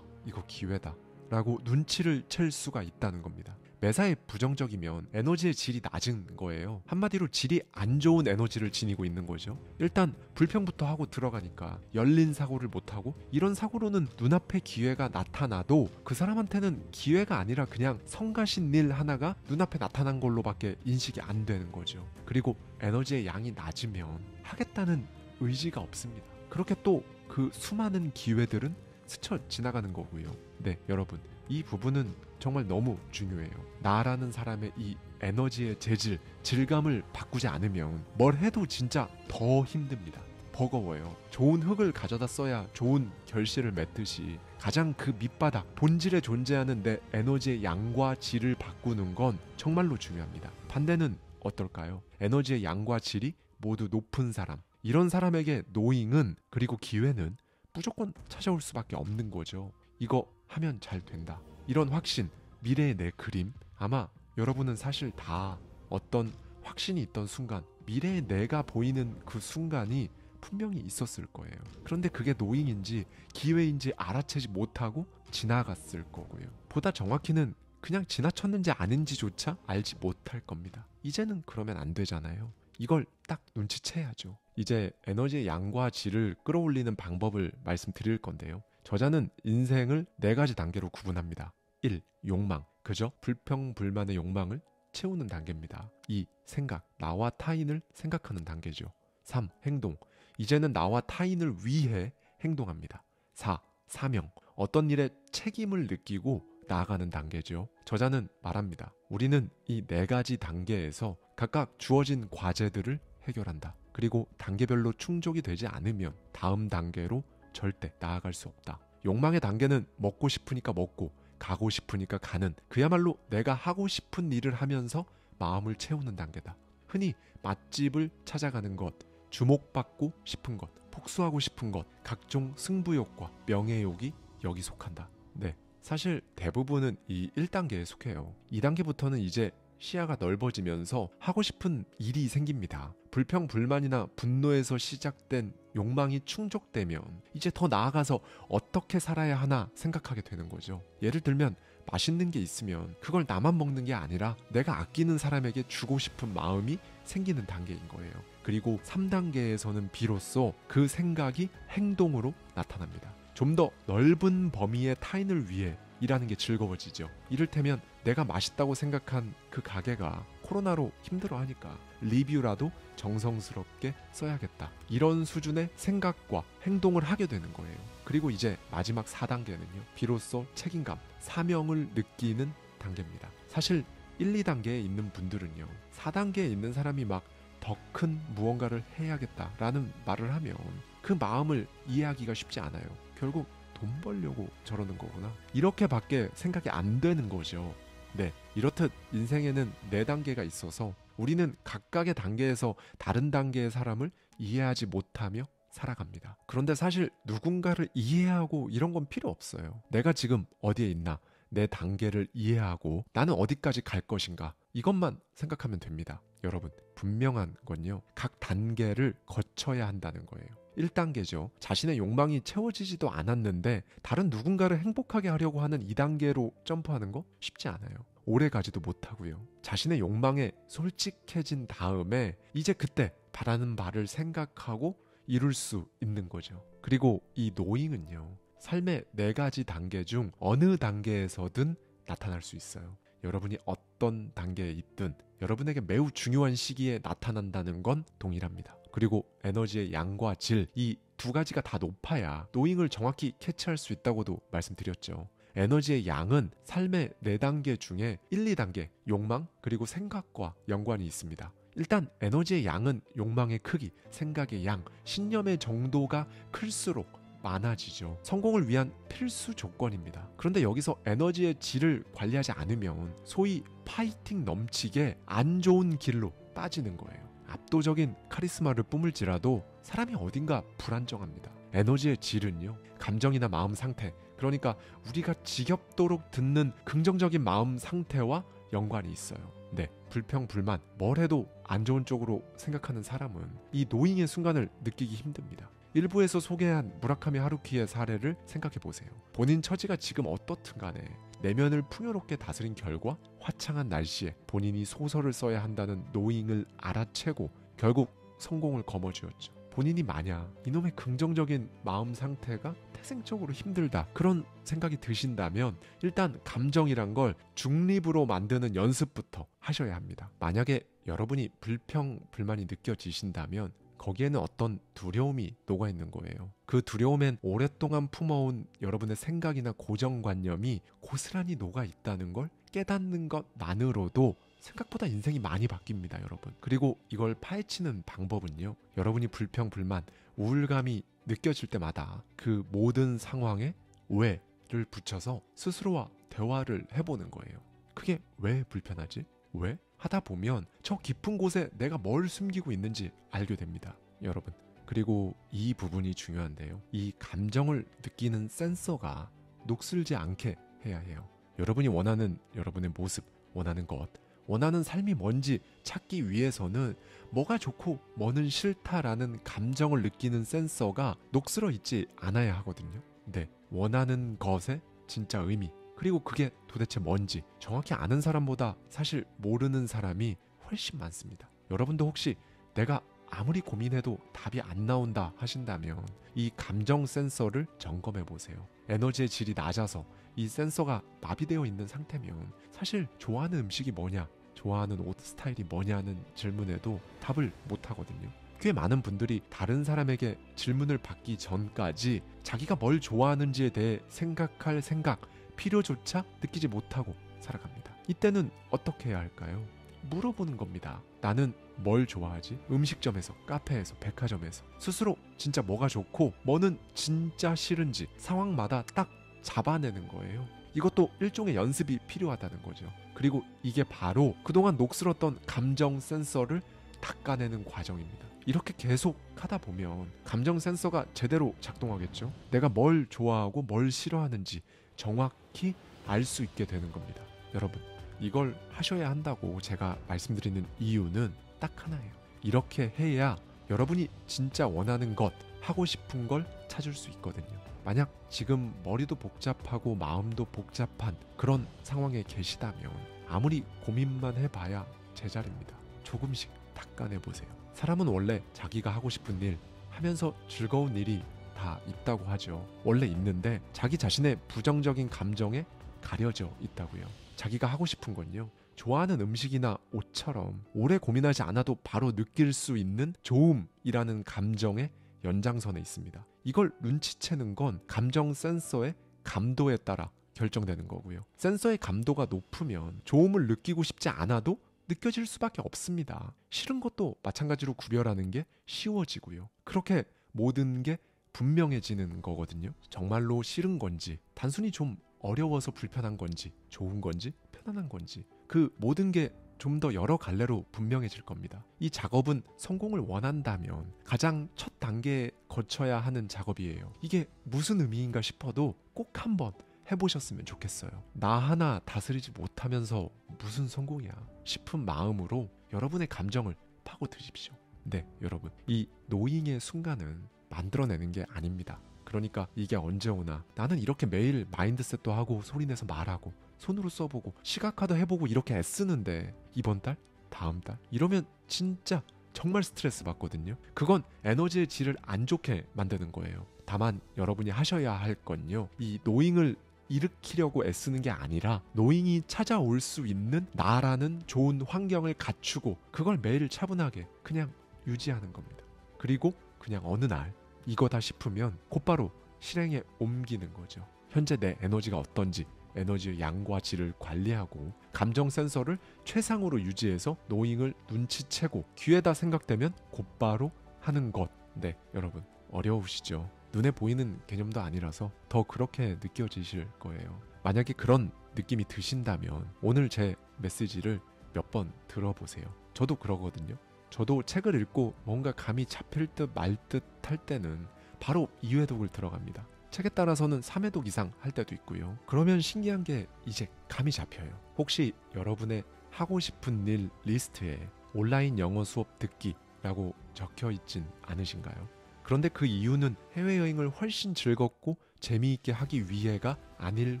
이거 기회다 라고 눈치를 챌 수가 있다는 겁니다. 매사에 부정적이면 에너지의 질이 낮은 거예요. 한마디로 질이 안 좋은 에너지를 지니고 있는 거죠. 일단 불평부터 하고 들어가니까 열린 사고를 못하고, 이런 사고로는 눈앞에 기회가 나타나도 그 사람한테는 기회가 아니라 그냥 성가신 일 하나가 눈앞에 나타난 걸로밖에 인식이 안 되는 거죠. 그리고 에너지의 양이 낮으면 하겠다는 의지가 없습니다. 그렇게 또 그 수많은 기회들은 스쳐 지나가는 거고요. 네, 여러분, 이 부분은 정말 너무 중요해요. 나라는 사람의 이 에너지의 재질, 질감을 바꾸지 않으면 뭘 해도 진짜 더 힘듭니다. 버거워요. 좋은 흙을 가져다 써야 좋은 결실을 맺듯이 가장 그 밑바닥, 본질에 존재하는 내 에너지의 양과 질을 바꾸는 건 정말로 중요합니다. 반대는 어떨까요? 에너지의 양과 질이 모두 높은 사람, 이런 사람에게 노잉은, 그리고 기회는 무조건 찾아올 수밖에 없는 거죠. 이거 하면 잘 된다, 이런 확신, 미래의 내 그림. 아마 여러분은 사실 다 어떤 확신이 있던 순간, 미래의 내가 보이는 그 순간이 분명히 있었을 거예요. 그런데 그게 노잉인지 기회인지 알아채지 못하고 지나갔을 거고요. 보다 정확히는 그냥 지나쳤는지 아닌지조차 알지 못할 겁니다. 이제는 그러면 안 되잖아요. 이걸 딱 눈치채야죠. 이제 에너지의 양과 질을 끌어올리는 방법을 말씀드릴 건데요. 저자는 인생을 4가지 단계로 구분합니다. 1. 욕망. 그저 불평불만의 욕망을 채우는 단계입니다. 2. 생각. 나와 타인을 생각하는 단계죠. 3. 행동. 이제는 나와 타인을 위해 행동합니다. 4. 사명. 어떤 일에 책임을 느끼고 나아가는 단계죠. 저자는 말합니다. 우리는 이 4가지 단계에서 각각 주어진 과제들을 해결한다. 그리고 단계별로 충족이 되지 않으면 다음 단계로 절대 나아갈 수 없다. 욕망의 단계는 먹고 싶으니까 먹고, 가고 싶으니까 가는, 그야말로 내가 하고 싶은 일을 하면서 마음을 채우는 단계다. 흔히 맛집을 찾아가는 것, 주목받고 싶은 것, 복수하고 싶은 것, 각종 승부욕과 명예욕이 여기 속한다. 네, 사실 대부분은 이 1단계에 속해요. 2단계부터는 이제 시야가 넓어지면서 하고 싶은 일이 생깁니다. 불평불만이나 분노에서 시작된 욕망이 충족되면 이제 더 나아가서 어떻게 살아야 하나 생각하게 되는 거죠. 예를 들면 맛있는 게 있으면 그걸 나만 먹는 게 아니라 내가 아끼는 사람에게 주고 싶은 마음이 생기는 단계인 거예요. 그리고 3단계에서는 비로소 그 생각이 행동으로 나타납니다. 좀 더 넓은 범위의 타인을 위해 일하는 게 즐거워지죠. 이를테면 내가 맛있다고 생각한 그 가게가 코로나로 힘들어하니까 리뷰라도 정성스럽게 써야겠다, 이런 수준의 생각과 행동을 하게 되는 거예요. 그리고 이제 마지막 4단계는요, 비로소 책임감, 사명을 느끼는 단계입니다. 사실 1, 2단계에 있는 분들은요, 4단계에 있는 사람이 막 더 큰 무언가를 해야겠다라는 말을 하면 그 마음을 이해하기가 쉽지 않아요. 결국 돈 벌려고 저러는 거구나, 이렇게밖에 생각이 안 되는 거죠. 네, 이렇듯 인생에는 4단계가 있어서 우리는 각각의 단계에서 다른 단계의 사람을 이해하지 못하며 살아갑니다. 그런데 사실 누군가를 이해하고 이런 건 필요 없어요. 내가 지금 어디에 있나, 내 단계를 이해하고 나는 어디까지 갈 것인가, 이것만 생각하면 됩니다. 여러분, 분명한 건요, 각 단계를 거쳐야 한다는 거예요. 1단계죠. 자신의 욕망이 채워지지도 않았는데 다른 누군가를 행복하게 하려고 하는 2단계로 점프하는 거 쉽지 않아요. 오래 가지도 못하고요. 자신의 욕망에 솔직해진 다음에 이제 그때 바라는 바를 생각하고 이룰 수 있는 거죠. 그리고 이 노잉은요, 삶의 4가지 단계 중 어느 단계에서든 나타날 수 있어요. 여러분이 어떤 단계에 있든 여러분에게 매우 중요한 시기에 나타난다는 건 동일합니다. 그리고 에너지의 양과 질, 이 2가지가 다 높아야 노잉을 정확히 캐치할 수 있다고도 말씀드렸죠. 에너지의 양은 삶의 4단계 중에 1, 2단계, 욕망, 그리고 생각과 연관이 있습니다. 일단 에너지의 양은 욕망의 크기, 생각의 양, 신념의 정도가 클수록 많아지죠. 성공을 위한 필수 조건입니다. 그런데 여기서 에너지의 질을 관리하지 않으면 소위 파이팅 넘치게 안 좋은 길로 빠지는 거예요. 압도적인 카리스마를 뿜을지라도 사람이 어딘가 불안정합니다. 에너지의 질은요, 감정이나 마음 상태, 그러니까 우리가 지겹도록 듣는 긍정적인 마음 상태와 연관이 있어요. 네, 불평, 불만, 뭘 해도 안 좋은 쪽으로 생각하는 사람은 이 노잉의 순간을 느끼기 힘듭니다. 일부에서 소개한 무라카미 하루키의 사례를 생각해보세요. 본인 처지가 지금 어떻든 간에 내면을 풍요롭게 다스린 결과 화창한 날씨에 본인이 소설을 써야 한다는 노잉을 알아채고 결국 성공을 거머쥐었죠. 본인이 만약 이놈의 긍정적인 마음 상태가 태생적으로 힘들다 그런 생각이 드신다면 일단 감정이란 걸 중립으로 만드는 연습부터 하셔야 합니다. 만약에 여러분이 불평, 불만이 느껴지신다면 거기에는 어떤 두려움이 녹아있는 거예요. 그 두려움엔 오랫동안 품어온 여러분의 생각이나 고정관념이 고스란히 녹아있다는 걸 깨닫는 것만으로도 생각보다 인생이 많이 바뀝니다, 여러분. 그리고 이걸 파헤치는 방법은요. 여러분이 불평, 불만, 우울감이 느껴질 때마다 그 모든 상황에 왜를 붙여서 스스로와 대화를 해보는 거예요. 그게 왜 불편하지? 왜? 하다 보면 저 깊은 곳에 내가 뭘 숨기고 있는지 알게 됩니다, 여러분. 그리고 이 부분이 중요한데요. 이 감정을 느끼는 센서가 녹슬지 않게 해야 해요. 여러분이 원하는 여러분의 모습, 원하는 것, 원하는 삶이 뭔지 찾기 위해서는 뭐가 좋고 뭐는 싫다라는 감정을 느끼는 센서가 녹슬어 있지 않아야 하거든요. 네, 원하는 것의 진짜 의미, 그리고 그게 도대체 뭔지 정확히 아는 사람보다 사실 모르는 사람이 훨씬 많습니다. 여러분도 혹시 내가 아무리 고민해도 답이 안 나온다 하신다면 이 감정 센서를 점검해 보세요. 에너지의 질이 낮아서 이 센서가 마비되어 있는 상태면 사실 좋아하는 음식이 뭐냐, 좋아하는 옷 스타일이 뭐냐는 질문에도 답을 못 하거든요. 꽤 많은 분들이 다른 사람에게 질문을 받기 전까지 자기가 뭘 좋아하는지에 대해 생각할 생각, 필요조차 느끼지 못하고 살아갑니다. 이때는 어떻게 해야 할까요? 물어보는 겁니다. 나는 뭘 좋아하지? 음식점에서, 카페에서, 백화점에서 스스로 진짜 뭐가 좋고 뭐는 진짜 싫은지 상황마다 딱 잡아내는 거예요. 이것도 일종의 연습이 필요하다는 거죠. 그리고 이게 바로 그동안 녹슬었던 감정 센서를 닦아내는 과정입니다. 이렇게 계속 하다 보면 감정 센서가 제대로 작동하겠죠. 내가 뭘 좋아하고 뭘 싫어하는지 정확히 알 수 있게 되는 겁니다. 여러분, 이걸 하셔야 한다고 제가 말씀드리는 이유는 딱 하나예요. 이렇게 해야 여러분이 진짜 원하는 것, 하고 싶은 걸 찾을 수 있거든요. 만약 지금 머리도 복잡하고 마음도 복잡한 그런 상황에 계시다면 아무리 고민만 해봐야 제자리입니다. 조금씩 닦아내보세요. 사람은 원래 자기가 하고 싶은 일, 하면서 즐거운 일이 다 있다고 하죠. 원래 있는데 자기 자신의 부정적인 감정에 가려져 있다고요. 자기가 하고 싶은 건요, 좋아하는 음식이나 옷처럼 오래 고민하지 않아도 바로 느낄 수 있는 좋음이라는 감정의 연장선에 있습니다. 이걸 눈치채는 건 감정 센서의 감도에 따라 결정되는 거고요. 센서의 감도가 높으면 좋음을 느끼고 싶지 않아도 느껴질 수밖에 없습니다. 싫은 것도 마찬가지로 구별하는 게 쉬워지고요. 그렇게 모든 게 분명해지는 거거든요. 정말로 싫은 건지, 단순히 좀 어려워서 불편한 건지, 좋은 건지, 편안한 건지, 그 모든 게 좀 더 여러 갈래로 분명해질 겁니다. 이 작업은 성공을 원한다면 가장 첫 단계에 거쳐야 하는 작업이에요. 이게 무슨 의미인가 싶어도 꼭 한번 해보셨으면 좋겠어요. 나 하나 다스리지 못하면서 무슨 성공이야 싶은 마음으로 여러분의 감정을 파고드십시오. 네, 여러분, 이 노잉의 순간은 만들어내는 게 아닙니다. 그러니까 이게 언제 오나, 나는 이렇게 매일 마인드셋도 하고 소리내서 말하고 손으로 써보고 시각화도 해보고 이렇게 애쓰는데 이번 달? 다음 달? 이러면 진짜 정말 스트레스 받거든요. 그건 에너지의 질을 안 좋게 만드는 거예요. 다만 여러분이 하셔야 할 건요, 이 노잉을 일으키려고 애쓰는 게 아니라 노잉이 찾아올 수 있는 나라는 좋은 환경을 갖추고 그걸 매일 차분하게 그냥 유지하는 겁니다. 그리고 그냥 어느 날 이거다 싶으면 곧바로 실행에 옮기는 거죠. 현재 내 에너지가 어떤지, 에너지의 양과 질을 관리하고 감정 센서를 최상으로 유지해서 노잉을 눈치채고 귀에다 생각되면 곧바로 하는 것. 네, 여러분, 어려우시죠? 눈에 보이는 개념도 아니라서 더 그렇게 느껴지실 거예요. 만약에 그런 느낌이 드신다면 오늘 제 메시지를 몇 번 들어보세요. 저도 그러거든요. 저도 책을 읽고 뭔가 감이 잡힐 듯 말 듯 할 때는 바로 2회독을 들어갑니다. 책에 따라서는 3회독 이상 할 때도 있고요. 그러면 신기한 게 이제 감이 잡혀요. 혹시 여러분의 하고 싶은 일 리스트에 온라인 영어 수업 듣기라고 적혀 있진 않으신가요? 그런데 그 이유는 해외여행을 훨씬 즐겁고 재미있게 하기 위해가 아닐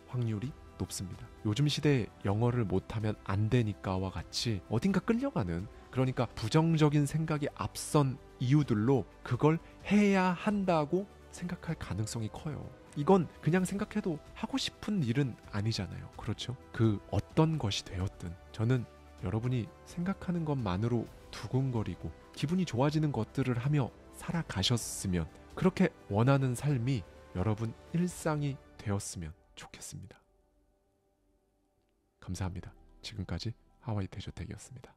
확률이 높습니다. 요즘 시대에 영어를 못하면 안 되니까와 같이 어딘가 끌려가는, 그러니까 부정적인 생각이 앞선 이유들로 그걸 해야 한다고 생각할 가능성이 커요. 이건 그냥 생각해도 하고 싶은 일은 아니잖아요. 그렇죠? 그 어떤 것이 되었든 저는 여러분이 생각하는 것만으로 두근거리고 기분이 좋아지는 것들을 하며 살아가셨으면, 그렇게 원하는 삶이 여러분 일상이 되었으면 좋겠습니다. 감사합니다. 지금까지 하와이 대저택이었습니다.